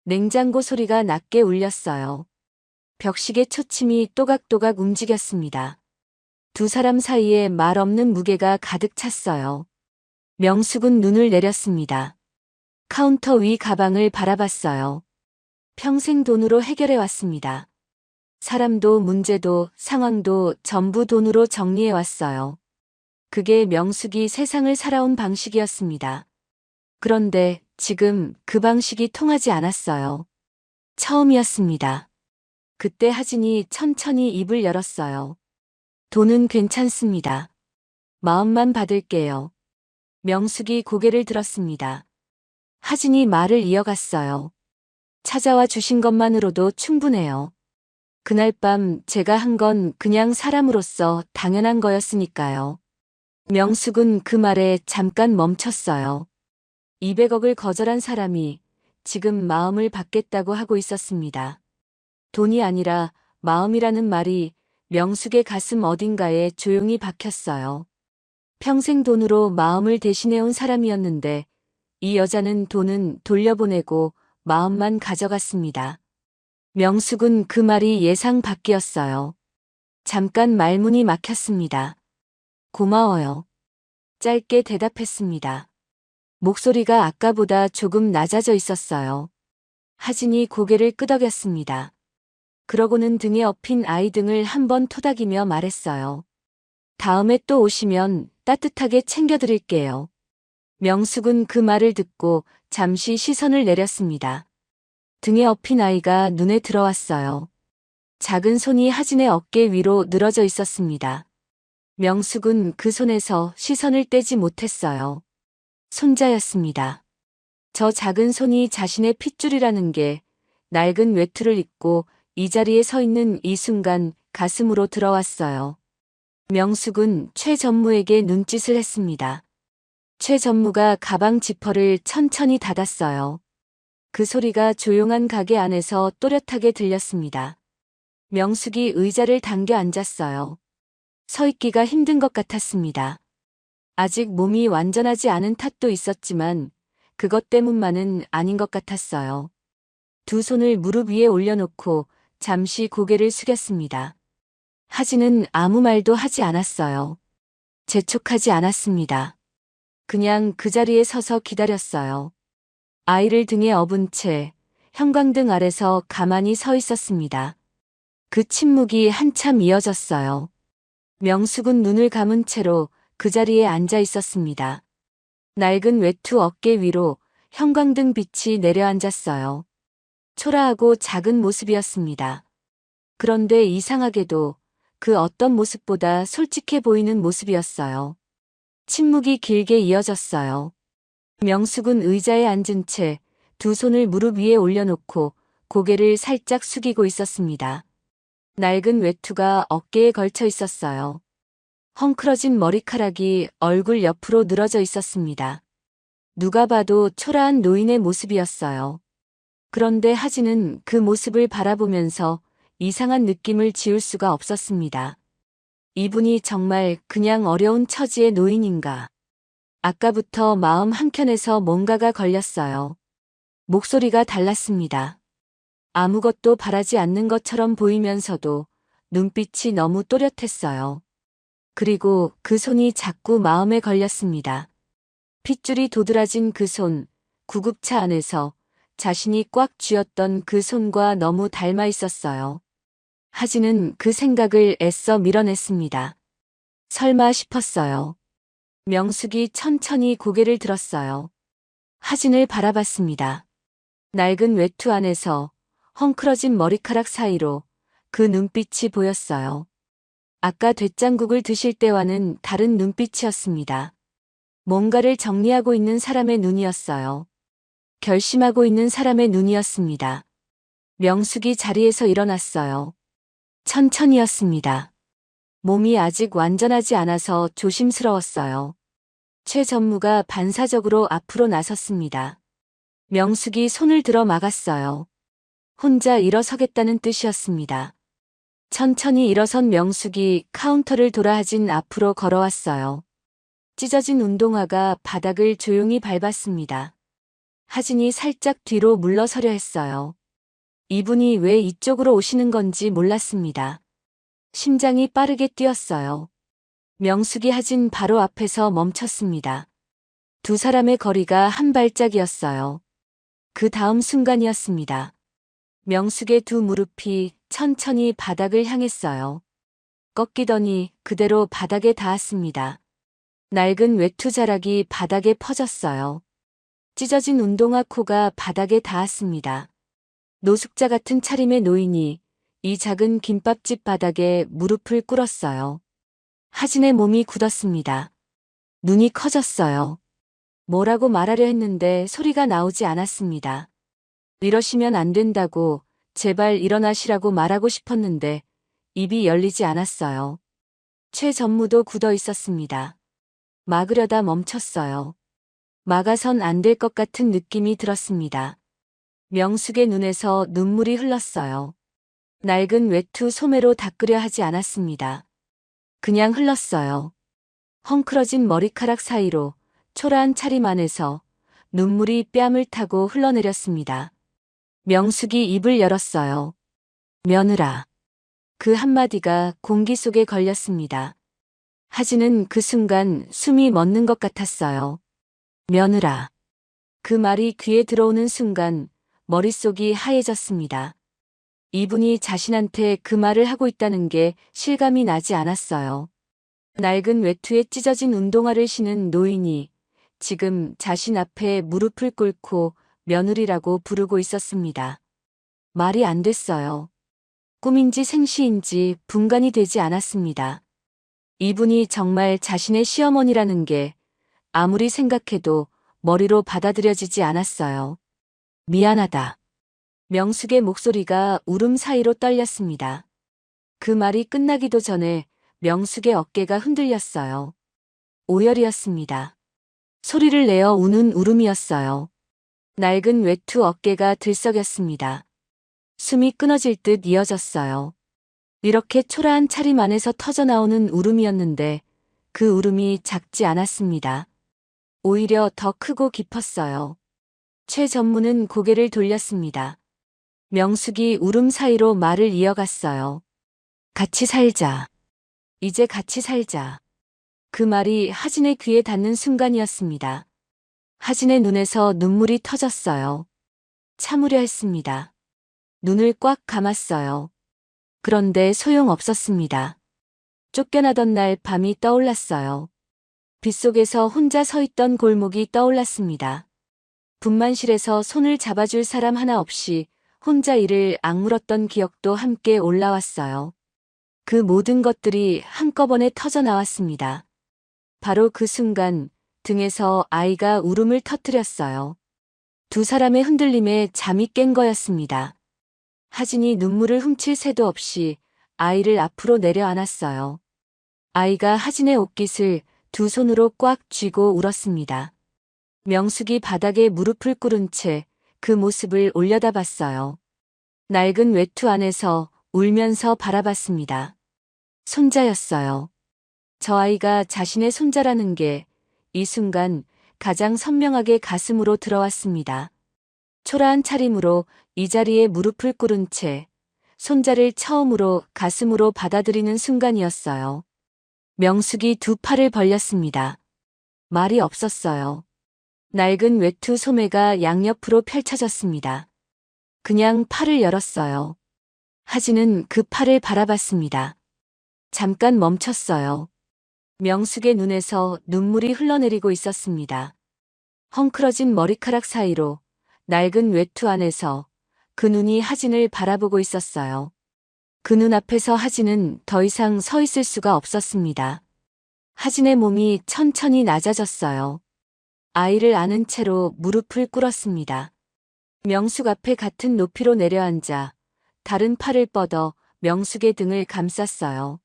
냉장고 소리가 낮게 울렸어요. 벽시계 초침이 또각또각 움직였습니다. 두 사람 사이에 말 없는 무게가 가득 찼어요. 명숙은 눈을 내렸습니다. 카운터 위 가방을 바라봤어요. 평생 돈으로 해결해 왔습니다. 사람도 문제도 상황도 전부 돈으로 정리해 왔어요. 그게 명숙이 세상을 살아온 방식이었습니다. 그런데 지금 그 방식이 통하지 않았어요. 처음이었습니다. 그때 하진이 천천히 입을 열었어요. 돈은 괜찮습니다. 마음만 받을게요. 명숙이 고개를 들었습니다. 하진이 말을 이어갔어요. 찾아와 주신 것만으로도 충분해요. 그날 밤 제가 한 건 그냥 사람으로서 당연한 거였으니까요. 명숙은 그 말에 잠깐 멈췄어요. 200억을 거절한 사람이 지금 마음을 받겠다고 하고 있었습니다. 돈이 아니라 마음이라는 말이 명숙의 가슴 어딘가에 조용히 박혔어요. 평생 돈으로 마음을 대신해온 사람이었는데 이 여자는 돈은 돌려보내고 마음만 가져갔습니다. 명숙은 그 말이 예상 밖이었어요. 잠깐 말문이 막혔습니다. 고마워요. 짧게 대답했습니다. 목소리가 아까보다 조금 낮아져 있었어요. 하진이 고개를 끄덕였습니다. 그러고는 등에 엎인 아이 등을 한번 토닥이며 말했어요. 다음에 또 오시면 따뜻하게 챙겨드릴게요. 명숙은 그 말을 듣고 잠시 시선을 내렸습니다. 등에 엎인 아이가 눈에 들어왔어요. 작은 손이 하진의 어깨 위로 늘어져 있었습니다. 명숙은 그 손에서 시선을 떼지 못했어요. 손자였습니다. 저 작은 손이 자신의 핏줄이라는 게 낡은 외투를 입고 이 자리에 서 있는 이 순간 가슴으로 들어왔어요. 명숙은 최 전무에게 눈짓을 했습니다. 최 전무가 가방 지퍼를 천천히 닫았어요. 그 소리가 조용한 가게 안에서 또렷하게 들렸습니다. 명숙이 의자를 당겨 앉았어요. 서 있기가 힘든 것 같았습니다. 아직 몸이 완전하지 않은 탓도 있었지만 그것 때문만은 아닌 것 같았어요. 두 손을 무릎 위에 올려놓고 잠시 고개를 숙였습니다. 하진은 아무 말도 하지 않았어요. 재촉하지 않았습니다. 그냥 그 자리에 서서 기다렸어요. 아이를 등에 업은 채 형광등 아래서 가만히 서 있었습니다. 그 침묵이 한참 이어졌어요. 명숙은 눈을 감은 채로 그 자리에 앉아 있었습니다. 낡은 외투 어깨 위로 형광등 빛이 내려앉았어요. 초라하고 작은 모습이었습니다. 그런데 이상하게도 그 어떤 모습보다 솔직해 보이는 모습이었어요. 침묵이 길게 이어졌어요. 명숙은 의자에 앉은 채 두 손을 무릎 위에 올려놓고 고개를 살짝 숙이고 있었습니다. 낡은 외투가 어깨에 걸쳐 있었어요. 헝클어진 머리카락이 얼굴 옆으로 늘어져 있었습니다. 누가 봐도 초라한 노인의 모습이었어요. 그런데 하진은 그 모습을 바라보면서 이상한 느낌을 지울 수가 없었습니다. 이분이 정말 그냥 어려운 처지의 노인인가. 아까부터 마음 한켠에서 뭔가가 걸렸어요. 목소리가 달랐습니다. 아무것도 바라지 않는 것처럼 보이면서도 눈빛이 너무 또렷했어요. 그리고 그 손이 자꾸 마음에 걸렸습니다. 핏줄이 도드라진 그 손, 구급차 안에서 자신이 꽉 쥐었던 그 손과 너무 닮아 있었어요. 하진은 그 생각을 애써 밀어냈습니다. 설마 싶었어요. 명숙이 천천히 고개를 들었어요. 하진을 바라봤습니다. 낡은 외투 안에서 헝클어진 머리카락 사이로 그 눈빛이 보였어요. 아까 된장국을 드실 때와는 다른 눈빛이었습니다. 뭔가를 정리하고 있는 사람의 눈이었어요. 결심하고 있는 사람의 눈이었습니다. 명숙이 자리에서 일어났어요. 천천히였습니다. 몸이 아직 완전하지 않아서 조심스러웠어요. 최 전무가 반사적으로 앞으로 나섰습니다. 명숙이 손을 들어 막았어요. 혼자 일어서겠다는 뜻이었습니다. 천천히 일어선 명숙이 카운터를 돌아 하진 앞으로 걸어왔어요. 찢어진 운동화가 바닥을 조용히 밟았습니다. 하진이 살짝 뒤로 물러서려 했어요. 이분이 왜 이쪽으로 오시는 건지 몰랐습니다. 심장이 빠르게 뛰었어요. 명숙이 하진 바로 앞에서 멈췄습니다. 두 사람의 거리가 한 발짝이었어요. 그 다음 순간이었습니다. 명숙의 두 무릎이 천천히 바닥을 향했어요. 꺾이더니 그대로 바닥에 닿았습니다. 낡은 외투 자락이 바닥에 퍼졌어요. 찢어진 운동화 코가 바닥에 닿았습니다. 노숙자 같은 차림의 노인이 이 작은 김밥집 바닥에 무릎을 꿇었어요. 하진의 몸이 굳었습니다. 눈이 커졌어요. 뭐라고 말하려 했는데 소리가 나오지 않았습니다. 이러시면 안 된다고 제발 일어나시라고 말하고 싶었는데 입이 열리지 않았어요. 최 전무도 굳어 있었습니다. 막으려다 멈췄어요. 막아선 안 될 것 같은 느낌이 들었습니다. 명숙의 눈에서 눈물이 흘렀어요. 낡은 외투 소매로 닦으려 하지 않았습니다. 그냥 흘렀어요. 헝클어진 머리카락 사이로 초라한 차림 안에서 눈물이 뺨을 타고 흘러내렸습니다. 명숙이 입을 열었어요. 며느라. 그 한마디가 공기 속에 걸렸습니다. 하진은 그 순간 숨이 멎는 것 같았어요. 며느라. 그 말이 귀에 들어오는 순간 머릿속이 하얘졌습니다. 이분이 자신한테 그 말을 하고 있다는 게 실감이 나지 않았어요. 낡은 외투에 찢어진 운동화를 신은 노인이 지금 자신 앞에 무릎을 꿇고 며느리라고 부르고 있었습니다. 말이 안 됐어요. 꿈인지 생시인지 분간이 되지 않았습니다. 이분이 정말 자신의 시어머니라는 게 아무리 생각해도 머리로 받아들여지지 않았어요. 미안하다. 명숙의 목소리가 울음 사이로 떨렸습니다. 그 말이 끝나기도 전에 명숙의 어깨가 흔들렸어요. 오열이었습니다. 소리를 내어 우는 울음이었어요. 낡은 외투 어깨가 들썩였습니다. 숨이 끊어질 듯 이어졌어요. 이렇게 초라한 차림 안에서 터져나오는 울음이었는데 그 울음이 작지 않았습니다. 오히려 더 크고 깊었어요. 최 전무는 고개를 돌렸습니다. 명숙이 울음 사이로 말을 이어갔어요. 같이 살자. 이제 같이 살자. 그 말이 하진의 귀에 닿는 순간이었습니다. 하진의 눈에서 눈물이 터졌어요. 참으려 했습니다. 눈을 꽉 감았어요. 그런데 소용없었습니다. 쫓겨나던 날 밤이 떠올랐어요. 빗속에서 혼자 서 있던 골목이 떠올랐습니다. 분만실에서 손을 잡아줄 사람 하나 없이 혼자 이를 악물었던 기억도 함께 올라왔어요. 그 모든 것들이 한꺼번에 터져 나왔습니다. 바로 그 순간 등에서 아이가 울음을 터뜨렸어요. 두 사람의 흔들림에 잠이 깬 거였습니다. 하진이 눈물을 훔칠 새도 없이 아이를 앞으로 내려안았어요. 아이가 하진의 옷깃을 두 손으로 꽉 쥐고 울었습니다. 명숙이 바닥에 무릎을 꿇은 채 그 모습을 올려다봤어요. 낡은 외투 안에서 울면서 바라봤습니다. 손자였어요. 저 아이가 자신의 손자라는 게 이 순간 가장 선명하게 가슴으로 들어왔습니다. 초라한 차림으로 이 자리에 무릎을 꿇은 채 손자를 처음으로 가슴으로 받아들이는 순간이었어요. 명숙이 두 팔을 벌렸습니다. 말이 없었어요. 낡은 외투 소매가 양옆으로 펼쳐졌습니다. 그냥 팔을 열었어요. 하진은 그 팔을 바라봤습니다. 잠깐 멈췄어요. 명숙의 눈에서 눈물이 흘러내리고 있었습니다. 헝클어진 머리카락 사이로 낡은 외투 안에서 그 눈이 하진을 바라보고 있었어요. 그 눈 앞에서 하진은 더 이상 서 있을 수가 없었습니다. 하진의 몸이 천천히 낮아졌어요. 아이를 안은 채로 무릎을 꿇었습니다. 명숙 앞에 같은 높이로 내려앉아 다른 팔을 뻗어 명숙의 등을 감쌌어요.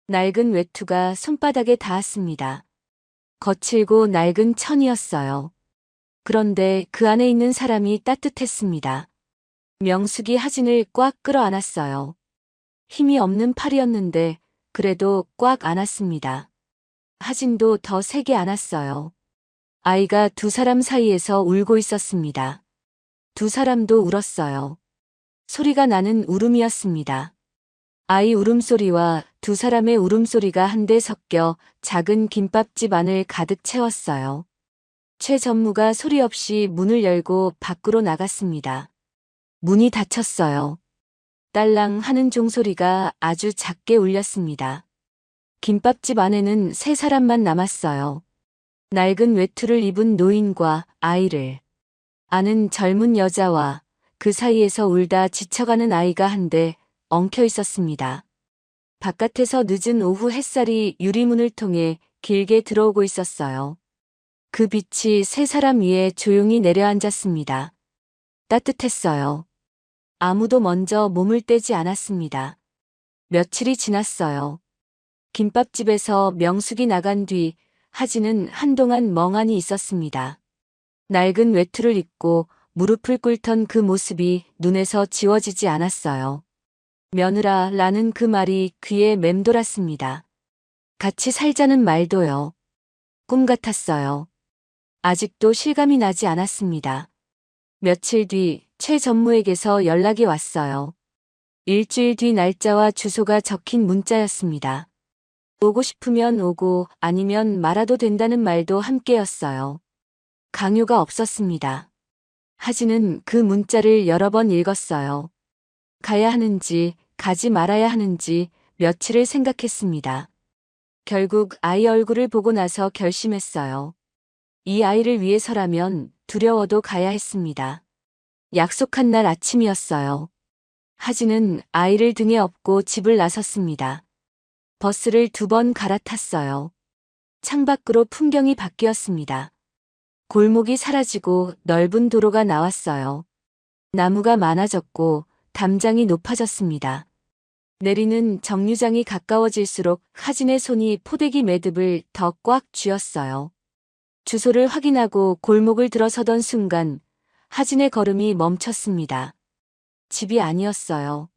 낡은 외투가 손바닥에 닿았습니다. 거칠고 낡은 천이었어요. 그런데 그 안에 있는 사람이 따뜻했습니다. 명숙이 하진을 꽉 끌어안았어요. 힘이 없는 팔이었는데 그래도 꽉 안았습니다. 하진도 더 세게 안았어요. 아이가 두 사람 사이에서 울고 있었습니다. 두 사람도 울었어요. 소리가 나는 울음이었습니다. 아이 울음소리와 두 사람의 울음소리가 한데 섞여 작은 김밥집 안을 가득 채웠어요. 최 전무가 소리 없이 문을 열고 밖으로 나갔습니다. 문이 닫혔어요. 딸랑 하는 종소리가 아주 작게 울렸습니다. 김밥집 안에는 세 사람만 남았어요. 낡은 외투를 입은 노인과 아이를 아는 젊은 여자와 그 사이에서 울다 지쳐가는 아이가 한데 엉켜 있었습니다. 바깥에서 늦은 오후 햇살이 유리문을 통해 길게 들어오고 있었어요. 그 빛이 세 사람 위에 조용히 내려앉았습니다. 따뜻했어요. 아무도 먼저 몸을 떼지 않았습니다. 며칠이 지났어요. 김밥집에서 명숙이 나간 뒤 하진은 한동안 멍하니 있었습니다. 낡은 외투를 입고 무릎을 꿇던 그 모습이 눈에서 지워지지 않았어요. 며느라 라는 그 말이 귀에 맴돌았습니다. 같이 살자는 말도요. 꿈 같았어요. 아직도 실감이 나지 않았습니다. 며칠 뒤 최 전무에게서 연락이 왔어요. 일주일 뒤 날짜와 주소가 적힌 문자였습니다. 오고 싶으면 오고 아니면 말아도 된다는 말도 함께였어요. 강요가 없었습니다. 하진은 그 문자를 여러 번 읽었어요. 가야 하는지 가지 말아야 하는지 며칠을 생각했습니다. 결국 아이 얼굴을 보고 나서 결심했어요. 이 아이를 위해서라면 두려워도 가야 했습니다. 약속한 날 아침이었어요. 하진은 아이를 등에 업고 집을 나섰습니다. 버스를 2번 갈아탔어요. 창밖으로 풍경이 바뀌었습니다. 골목이 사라지고 넓은 도로가 나왔어요. 나무가 많아졌고 담장이 높아졌습니다. 내리는 정류장이 가까워질수록 하진의 손이 포대기 매듭을 더 꽉 쥐었어요. 주소를 확인하고 골목을 들어서던 순간 하진의 걸음이 멈췄습니다. 집이 아니었어요.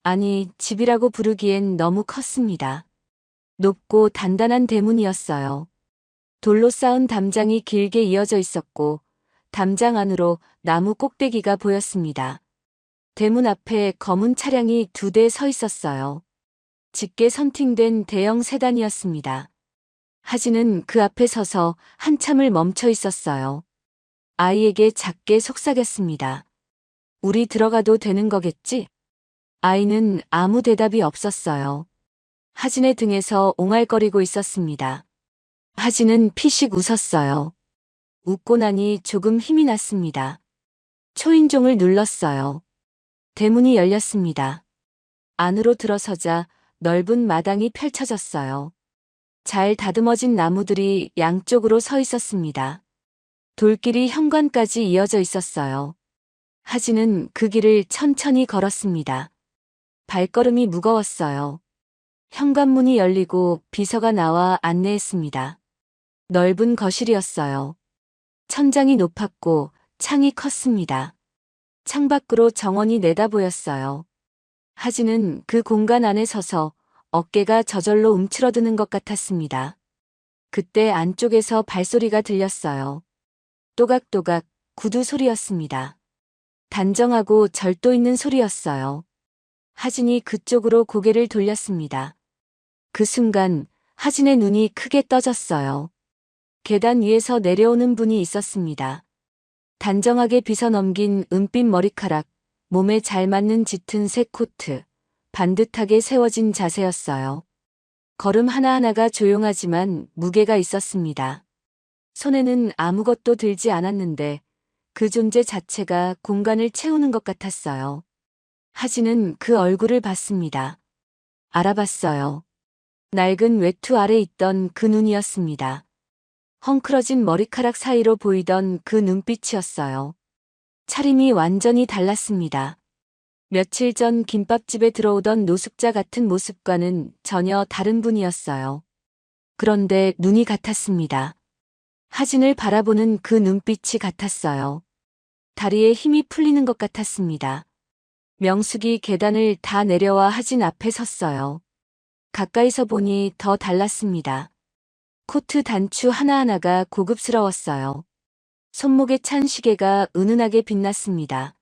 아니, 집이라고 부르기엔 너무 컸습니다. 높고 단단한 대문이었어요. 돌로 쌓은 담장이 길게 이어져 있었고 담장 안으로 나무 꼭대기가 보였습니다. 대문 앞에 검은 차량이 2대 서 있었어요. 짙게 선팅된 대형 세단이었습니다. 하진은 그 앞에 서서 한참을 멈춰 있었어요. 아이에게 작게 속삭였습니다. 우리 들어가도 되는 거겠지? 아이는 아무 대답이 없었어요. 하진의 등에서 옹알거리고 있었습니다. 하진은 피식 웃었어요. 웃고 나니 조금 힘이 났습니다. 초인종을 눌렀어요. 대문이 열렸습니다. 안으로 들어서자 넓은 마당이 펼쳐졌어요. 잘 다듬어진 나무들이 양쪽으로 서 있었습니다. 돌길이 현관까지 이어져 있었어요. 하진은 그 길을 천천히 걸었습니다. 발걸음이 무거웠어요. 현관문이 열리고 비서가 나와 안내했습니다. 넓은 거실이었어요. 천장이 높았고 창이 컸습니다. 창밖으로 정원이 내다보였어요. 하진은 그 공간 안에 서서 어깨가 저절로 움츠러드는 것 같았습니다. 그때 안쪽에서 발소리가 들렸어요. 또각또각 구두 소리였습니다. 단정하고 절도 있는 소리였어요. 하진이 그쪽으로 고개를 돌렸습니다. 그 순간 하진의 눈이 크게 떠졌어요. 계단 위에서 내려오는 분이 있었습니다. 단정하게 빗어넘긴 은빛 머리카락, 몸에 잘 맞는 짙은 색 코트, 반듯하게 세워진 자세였어요. 걸음 하나하나가 조용하지만 무게가 있었습니다. 손에는 아무것도 들지 않았는데 그 존재 자체가 공간을 채우는 것 같았어요. 하진은 그 얼굴을 봤습니다. 알아봤어요. 낡은 외투 아래 있던 그 눈이었습니다. 헝클어진 머리카락 사이로 보이던 그 눈빛이었어요. 차림이 완전히 달랐습니다. 며칠 전 김밥집에 들어오던 노숙자 같은 모습과는 전혀 다른 분이었어요. 그런데 눈이 같았습니다. 하진을 바라보는 그 눈빛이 같았어요. 다리에 힘이 풀리는 것 같았습니다. 명숙이 계단을 다 내려와 하진 앞에 섰어요. 가까이서 보니 더 달랐습니다. 코트 단추 하나하나가 고급스러웠어요. 손목에 찬 시계가 은은하게 빛났습니다.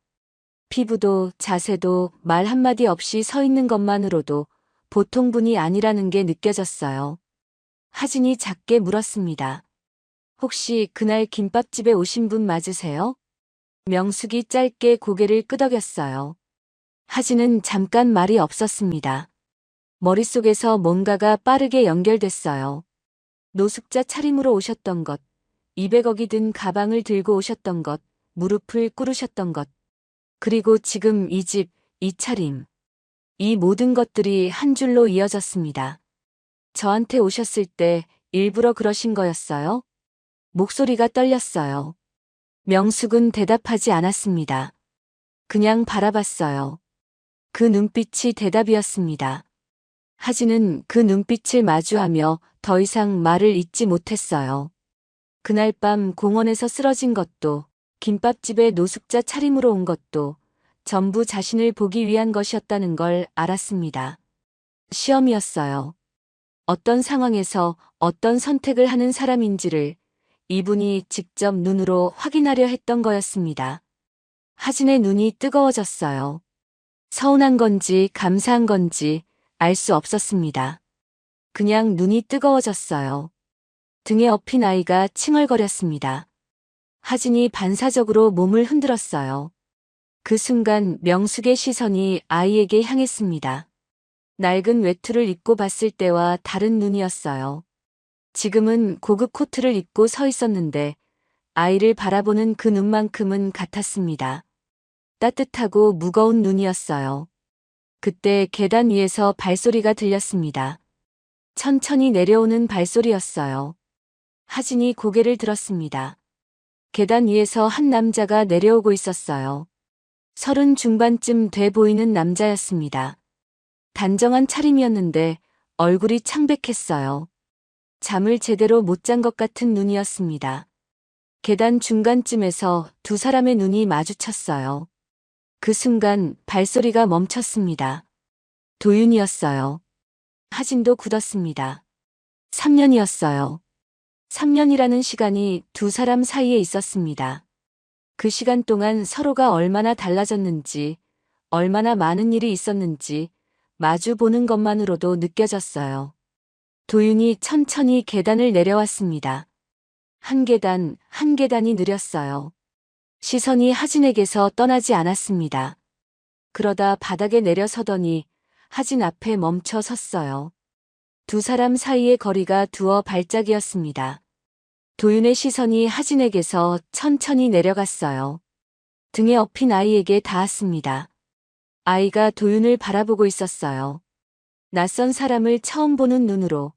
피부도 자세도 말 한마디 없이 서 있는 것만으로도 보통 분이 아니라는 게 느껴졌어요. 하진이 작게 물었습니다. 혹시 그날 김밥집에 오신 분 맞으세요? 명숙이 짧게 고개를 끄덕였어요. 하진은 잠깐 말이 없었습니다. 머릿속에서 뭔가가 빠르게 연결됐어요. 노숙자 차림으로 오셨던 것, 200억이 든 가방을 들고 오셨던 것, 무릎을 꿇으셨던 것, 그리고 지금 이 집, 이 차림. 이 모든 것들이 한 줄로 이어졌습니다. 저한테 오셨을 때 일부러 그러신 거였어요? 목소리가 떨렸어요. 명숙은 대답하지 않았습니다. 그냥 바라봤어요. 그 눈빛이 대답이었습니다. 하진은 그 눈빛을 마주하며 더 이상 말을 잇지 못했어요. 그날 밤 공원에서 쓰러진 것도, 김밥집에 노숙자 차림으로 온 것도 전부 자신을 보기 위한 것이었다는 걸 알았습니다. 시험이었어요. 어떤 상황에서 어떤 선택을 하는 사람인지를 이분이 직접 눈으로 확인하려 했던 거였습니다. 하진의 눈이 뜨거워졌어요. 서운한 건지 감사한 건지 알 수 없었습니다. 그냥 눈이 뜨거워졌어요. 등에 업힌 아이가 칭얼거렸습니다. 하진이 반사적으로 몸을 흔들었어요. 그 순간 명숙의 시선이 아이에게 향했습니다. 낡은 외투를 입고 봤을 때와 다른 눈이었어요. 지금은 고급 코트를 입고 서 있었는데 아이를 바라보는 그 눈만큼은 같았습니다. 따뜻하고 무거운 눈이었어요. 그때 계단 위에서 발소리가 들렸습니다. 천천히 내려오는 발소리였어요. 하진이 고개를 들었습니다. 계단 위에서 한 남자가 내려오고 있었어요. 30 중반쯤 돼 보이는 남자였습니다. 단정한 차림이었는데 얼굴이 창백했어요. 잠을 제대로 못 잔 것 같은 눈이었습니다. 계단 중간쯤에서 두 사람의 눈이 마주쳤어요. 그 순간 발소리가 멈췄습니다. 도윤이었어요. 하진도 굳었습니다. 3년이었어요. 3년이라는 시간이 두 사람 사이에 있었습니다. 그 시간 동안 서로가 얼마나 달라졌는지, 얼마나 많은 일이 있었는지 마주 보는 것만으로도 느껴졌어요. 도윤이 천천히 계단을 내려왔습니다. 한 계단, 한 계단이 느렸어요. 시선이 하진에게서 떠나지 않았습니다. 그러다 바닥에 내려서더니 하진 앞에 멈춰 섰어요. 두 사람 사이의 거리가 두어 발짝이었습니다. 도윤의 시선이 하진에게서 천천히 내려갔어요. 등에 업힌 아이에게 닿았습니다. 아이가 도윤을 바라보고 있었어요. 낯선 사람을 처음 보는 눈으로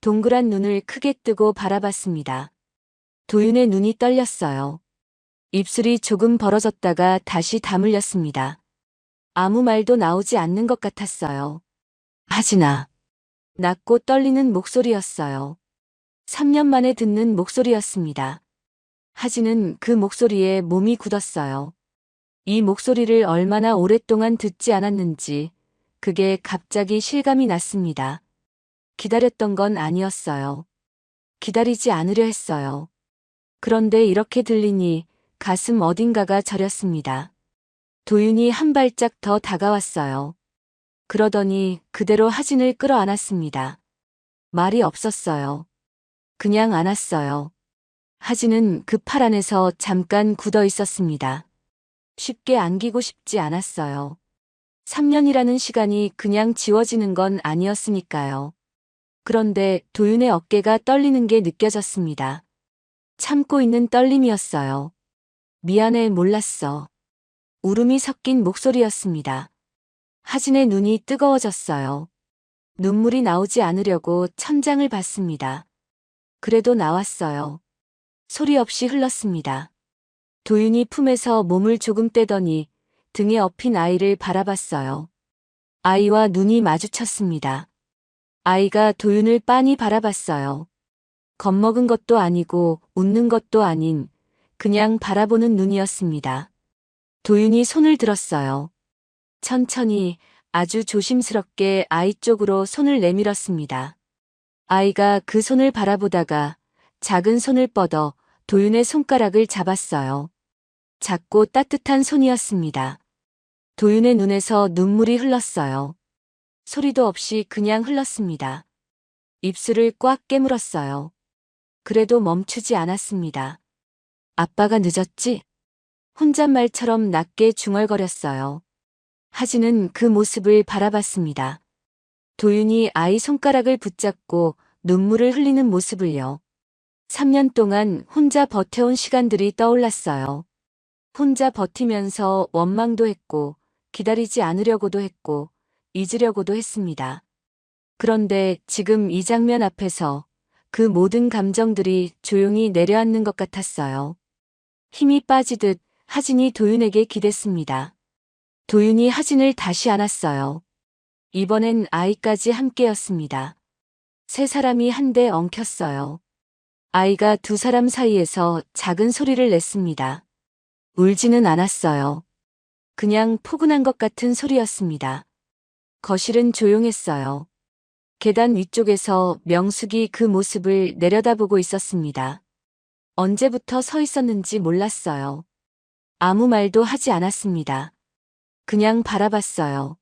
동그란 눈을 크게 뜨고 바라봤습니다. 도윤의 눈이 떨렸어요. 입술이 조금 벌어졌다가 다시 다물렸습니다. 아무 말도 나오지 않는 것 같았어요. 하진아. 낮고 떨리는 목소리였어요. 3년 만에 듣는 목소리였습니다. 하진은 그 목소리에 몸이 굳었어요. 이 목소리를 얼마나 오랫동안 듣지 않았는지 그게 갑자기 실감이 났습니다. 기다렸던 건 아니었어요. 기다리지 않으려 했어요. 그런데 이렇게 들리니 가슴 어딘가가 저렸습니다. 도윤이 한 발짝 더 다가왔어요. 그러더니 그대로 하진을 끌어안았습니다. 말이 없었어요. 그냥 안았어요. 하진은 그 팔 안에서 잠깐 굳어 있었습니다. 쉽게 안기고 싶지 않았어요. 3년이라는 시간이 그냥 지워지는 건 아니었으니까요. 그런데 도윤의 어깨가 떨리는 게 느껴졌습니다. 참고 있는 떨림이었어요. 미안해, 몰랐어. 울음이 섞인 목소리였습니다. 하진의 눈이 뜨거워졌어요. 눈물이 나오지 않으려고 천장을 봤습니다. 그래도 나왔어요. 소리 없이 흘렀습니다. 도윤이 품에서 몸을 조금 떼더니 등에 업힌 아이를 바라봤어요. 아이와 눈이 마주쳤습니다. 아이가 도윤을 빤히 바라봤어요. 겁먹은 것도 아니고 웃는 것도 아닌 그냥 바라보는 눈이었습니다. 도윤이 손을 들었어요. 천천히 아주 조심스럽게 아이 쪽으로 손을 내밀었습니다. 아이가 그 손을 바라보다가 작은 손을 뻗어 도윤의 손가락을 잡았어요. 작고 따뜻한 손이었습니다. 도윤의 눈에서 눈물이 흘렀어요. 소리도 없이 그냥 흘렀습니다. 입술을 꽉 깨물었어요. 그래도 멈추지 않았습니다. 아빠가 늦었지? 혼잣말처럼 낮게 중얼거렸어요. 하진은 그 모습을 바라봤습니다. 도윤이 아이 손가락을 붙잡고 눈물을 흘리는 모습을요. 3년 동안 혼자 버텨온 시간들이 떠올랐어요. 혼자 버티면서 원망도 했고, 기다리지 않으려고도 했고, 잊으려고도 했습니다. 그런데 지금 이 장면 앞에서 그 모든 감정들이 조용히 내려앉는 것 같았어요. 힘이 빠지듯 하진이 도윤에게 기댔습니다. 도윤이 하진을 다시 안았어요. 이번엔 아이까지 함께였습니다. 세 사람이 한데 엉켰어요. 아이가 두 사람 사이에서 작은 소리를 냈습니다. 울지는 않았어요. 그냥 포근한 것 같은 소리였습니다. 거실은 조용했어요. 계단 위쪽에서 명숙이 그 모습을 내려다보고 있었습니다. 언제부터 서 있었는지 몰랐어요. 아무 말도 하지 않았습니다. 그냥 바라봤어요.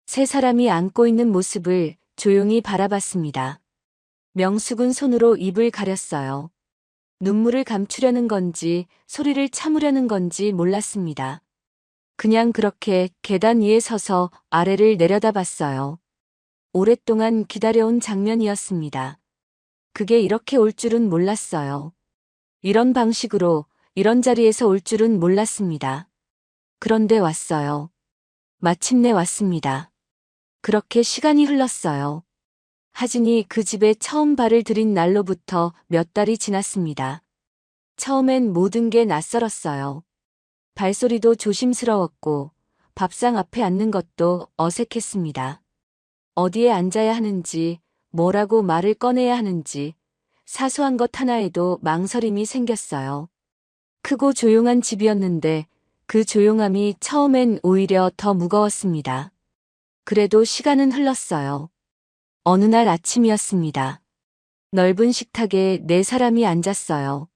세 사람이 안고 있는 모습을 조용히 바라봤습니다. 명숙은 손으로 입을 가렸어요. 눈물을 감추려는 건지 소리를 참으려는 건지 몰랐습니다. 그냥 그렇게 계단 위에 서서 아래를 내려다봤어요. 오랫동안 기다려온 장면이었습니다. 그게 이렇게 올 줄은 몰랐어요. 이런 방식으로, 이런 자리에서 올 줄은 몰랐습니다. 그런데 왔어요. 마침내 왔습니다. 그렇게 시간이 흘렀어요. 하진이 그 집에 처음 발을 들인 날로부터 몇 달이 지났습니다. 처음엔 모든 게 낯설었어요. 발소리도 조심스러웠고 밥상 앞에 앉는 것도 어색했습니다. 어디에 앉아야 하는지, 뭐라고 말을 꺼내야 하는지, 사소한 것 하나에도 망설임이 생겼어요. 크고 조용한 집이었는데 그 조용함이 처음엔 오히려 더 무거웠습니다. 그래도 시간은 흘렀어요. 어느 날 아침이었습니다. 넓은 식탁에 네 사람이 앉았어요.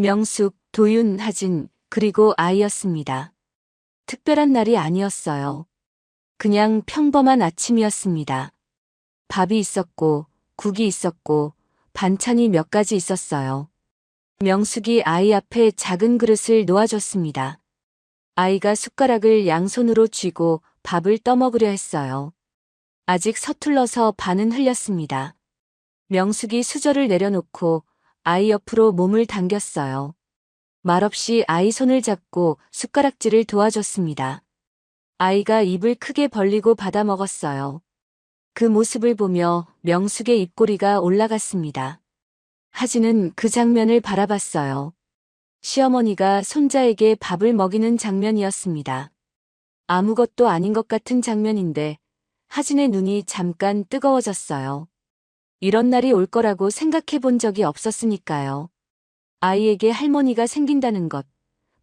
명숙, 도윤, 하진, 그리고 아이였습니다. 특별한 날이 아니었어요. 그냥 평범한 아침이었습니다. 밥이 있었고, 국이 있었고, 반찬이 몇 가지 있었어요. 명숙이 아이 앞에 작은 그릇을 놓아줬습니다. 아이가 숟가락을 양손으로 쥐고 밥을 떠먹으려 했어요. 아직 서툴러서 반은 흘렸습니다. 명숙이 수저를 내려놓고 아이 옆으로 몸을 당겼어요. 말없이 아이 손을 잡고 숟가락질을 도와줬습니다. 아이가 입을 크게 벌리고 받아 먹었어요. 그 모습을 보며 명숙의 입꼬리가 올라갔습니다. 하진은 그 장면을 바라봤어요. 시어머니가 손자에게 밥을 먹이는 장면이었습니다. 아무것도 아닌 것 같은 장면인데 하진의 눈이 잠깐 뜨거워졌어요. 이런 날이 올 거라고 생각해 본 적이 없었으니까요. 아이에게 할머니가 생긴다는 것,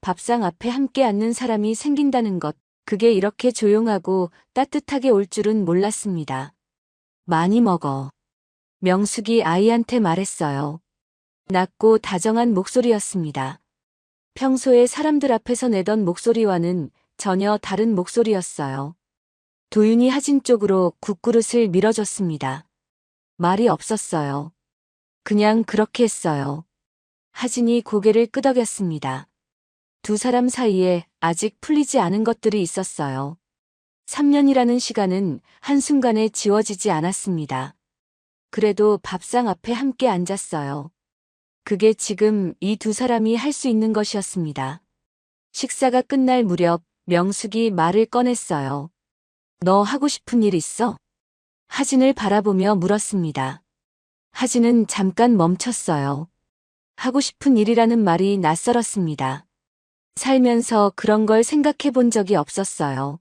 밥상 앞에 함께 앉는 사람이 생긴다는 것, 그게 이렇게 조용하고 따뜻하게 올 줄은 몰랐습니다. 많이 먹어. 명숙이 아이한테 말했어요. 낮고 다정한 목소리였습니다. 평소에 사람들 앞에서 내던 목소리와는 전혀 다른 목소리였어요. 도윤이 하진 쪽으로 국그릇을 밀어줬습니다. 말이 없었어요. 그냥 그렇게 했어요. 하진이 고개를 끄덕였습니다. 두 사람 사이에 아직 풀리지 않은 것들이 있었어요. 3년이라는 시간은 한순간에 지워지지 않았습니다. 그래도 밥상 앞에 함께 앉았어요. 그게 지금 이 두 사람이 할 수 있는 것이었습니다. 식사가 끝날 무렵 명숙이 말을 꺼냈어요. 너 하고 싶은 일 있어? 하진을 바라보며 물었습니다. 하진은 잠깐 멈췄어요. 하고 싶은 일이라는 말이 낯설었습니다. 살면서 그런 걸 생각해 본 적이 없었어요.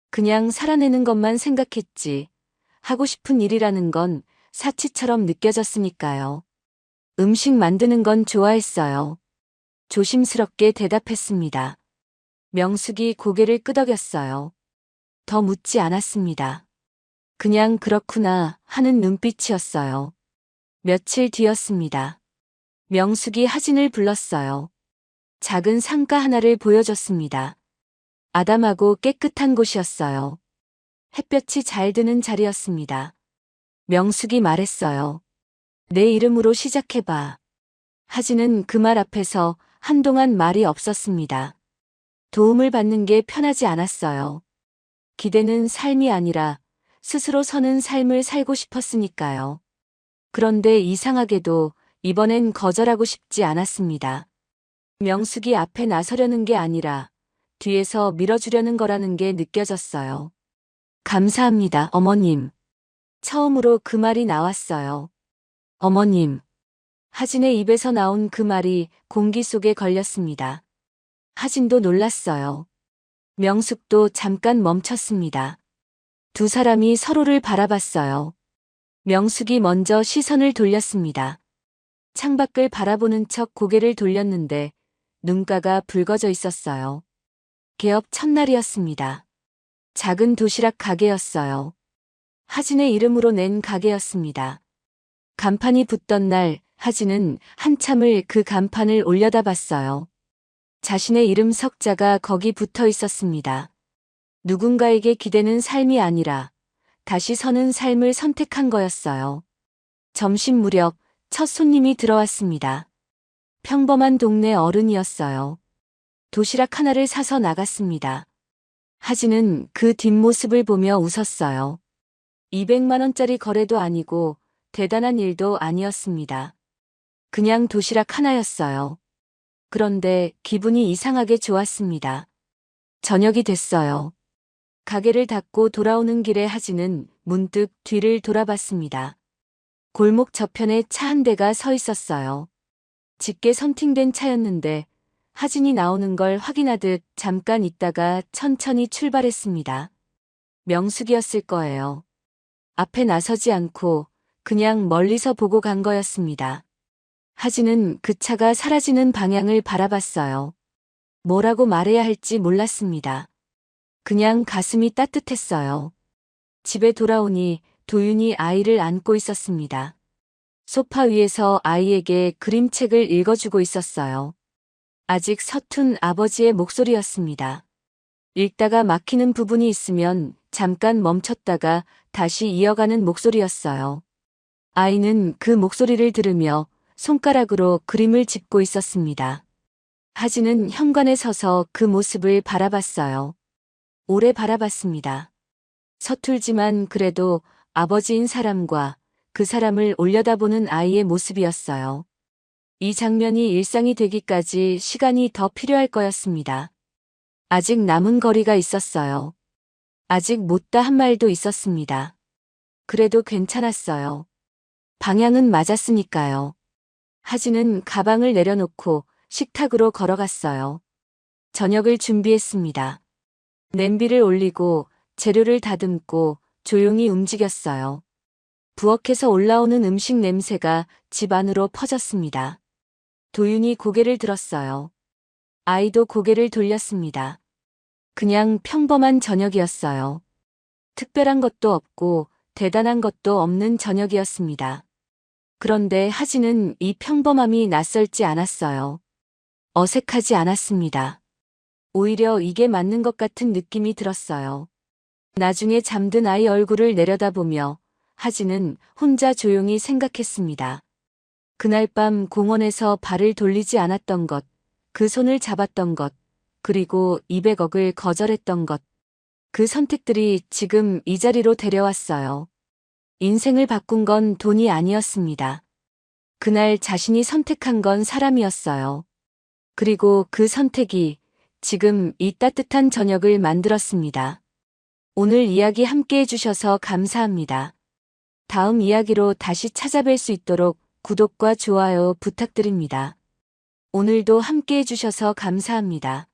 그냥 살아내는 것만 생각했지. 하고 싶은 일이라는 건 사치처럼 느껴졌으니까요. 음식 만드는 건 좋아했어요. 조심스럽게 대답했습니다. 명숙이 고개를 끄덕였어요. 더 묻지 않았습니다. 그냥 그렇구나 하는 눈빛이었어요. 며칠 뒤였습니다. 명숙이 하진을 불렀어요. 작은 상가 하나를 보여줬습니다. 아담하고 깨끗한 곳이었어요. 햇볕이 잘 드는 자리였습니다. 명숙이 말했어요. 내 이름으로 시작해봐. 하진은 그 말 앞에서 한동안 말이 없었습니다. 도움을 받는 게 편하지 않았어요. 기대는 삶이 아니라 스스로 서는 삶을 살고 싶었으니까요. 그런데 이상하게도 이번엔 거절하고 싶지 않았습니다. 명숙이 앞에 나서려는 게 아니라 뒤에서 밀어주려는 거라는 게 느껴졌어요. 감사합니다, 어머님. 처음으로 그 말이 나왔어요. 어머님. 하진의 입에서 나온 그 말이 공기 속에 걸렸습니다. 하진도 놀랐어요. 명숙도 잠깐 멈췄습니다. 두 사람이 서로를 바라봤어요. 명숙이 먼저 시선을 돌렸습니다. 창밖을 바라보는 척 고개를 돌렸는데 눈가가 붉어져 있었어요. 개업 첫날이었습니다. 작은 도시락 가게였어요. 하진의 이름으로 낸 가게였습니다. 간판이 붙던 날 하진은 한참을 그 간판을 올려다봤어요. 자신의 이름 석자가 거기 붙어 있었습니다. 누군가에게 기대는 삶이 아니라 다시 서는 삶을 선택한 거였어요. 점심 무렵 첫 손님이 들어왔습니다. 평범한 동네 어른이었어요. 도시락 하나를 사서 나갔습니다. 하진은 그 뒷모습을 보며 웃었어요. 200만 원짜리 거래도 아니고 대단한 일도 아니었습니다. 그냥 도시락 하나였어요. 그런데 기분이 이상하게 좋았습니다. 저녁이 됐어요. 가게를 닫고 돌아오는 길에 하진은 문득 뒤를 돌아봤습니다. 골목 저편에 차 한 대가 서 있었어요. 짙게 선팅된 차였는데 하진이 나오는 걸 확인하듯 잠깐 있다가 천천히 출발했습니다. 명숙이었을 거예요. 앞에 나서지 않고 그냥 멀리서 보고 간 거였습니다. 하진은 그 차가 사라지는 방향을 바라봤어요. 뭐라고 말해야 할지 몰랐습니다. 그냥 가슴이 따뜻했어요. 집에 돌아오니 도윤이 아이를 안고 있었습니다. 소파 위에서 아이에게 그림책을 읽어주고 있었어요. 아직 서툰 아버지의 목소리였습니다. 읽다가 막히는 부분이 있으면 잠깐 멈췄다가 다시 이어가는 목소리였어요. 아이는 그 목소리를 들으며 손가락으로 그림을 짚고 있었습니다. 하진은 현관에 서서 그 모습을 바라봤어요. 오래 바라봤습니다. 서툴지만 그래도 아버지인 사람과 그 사람을 올려다보는 아이의 모습이었어요. 이 장면이 일상이 되기까지 시간이 더 필요할 거였습니다. 아직 남은 거리가 있었어요. 아직 못다 한 말도 있었습니다. 그래도 괜찮았어요. 방향은 맞았으니까요. 하진은 가방을 내려놓고 식탁으로 걸어갔어요. 저녁을 준비했습니다. 냄비를 올리고 재료를 다듬고 조용히 움직였어요. 부엌에서 올라오는 음식 냄새가 집 안으로 퍼졌습니다. 도윤이 고개를 들었어요. 아이도 고개를 돌렸습니다. 그냥 평범한 저녁이었어요. 특별한 것도 없고 대단한 것도 없는 저녁이었습니다. 그런데 하진은 이 평범함이 낯설지 않았어요. 어색하지 않았습니다. 오히려 이게 맞는 것 같은 느낌이 들었어요. 나중에 잠든 아이 얼굴을 내려다보며 하진은 혼자 조용히 생각했습니다. 그날 밤 공원에서 발을 돌리지 않았던 것, 그 손을 잡았던 것, 그리고 200억을 거절했던 것, 그 선택들이 지금 이 자리로 데려왔어요. 인생을 바꾼 건 돈이 아니었습니다. 그날 자신이 선택한 건 사람이었어요. 그리고 그 선택이 지금 이 따뜻한 저녁을 만들었습니다. 오늘 이야기 함께 해주셔서 감사합니다. 다음 이야기로 다시 찾아뵐 수 있도록 구독과 좋아요 부탁드립니다. 오늘도 함께 해주셔서 감사합니다.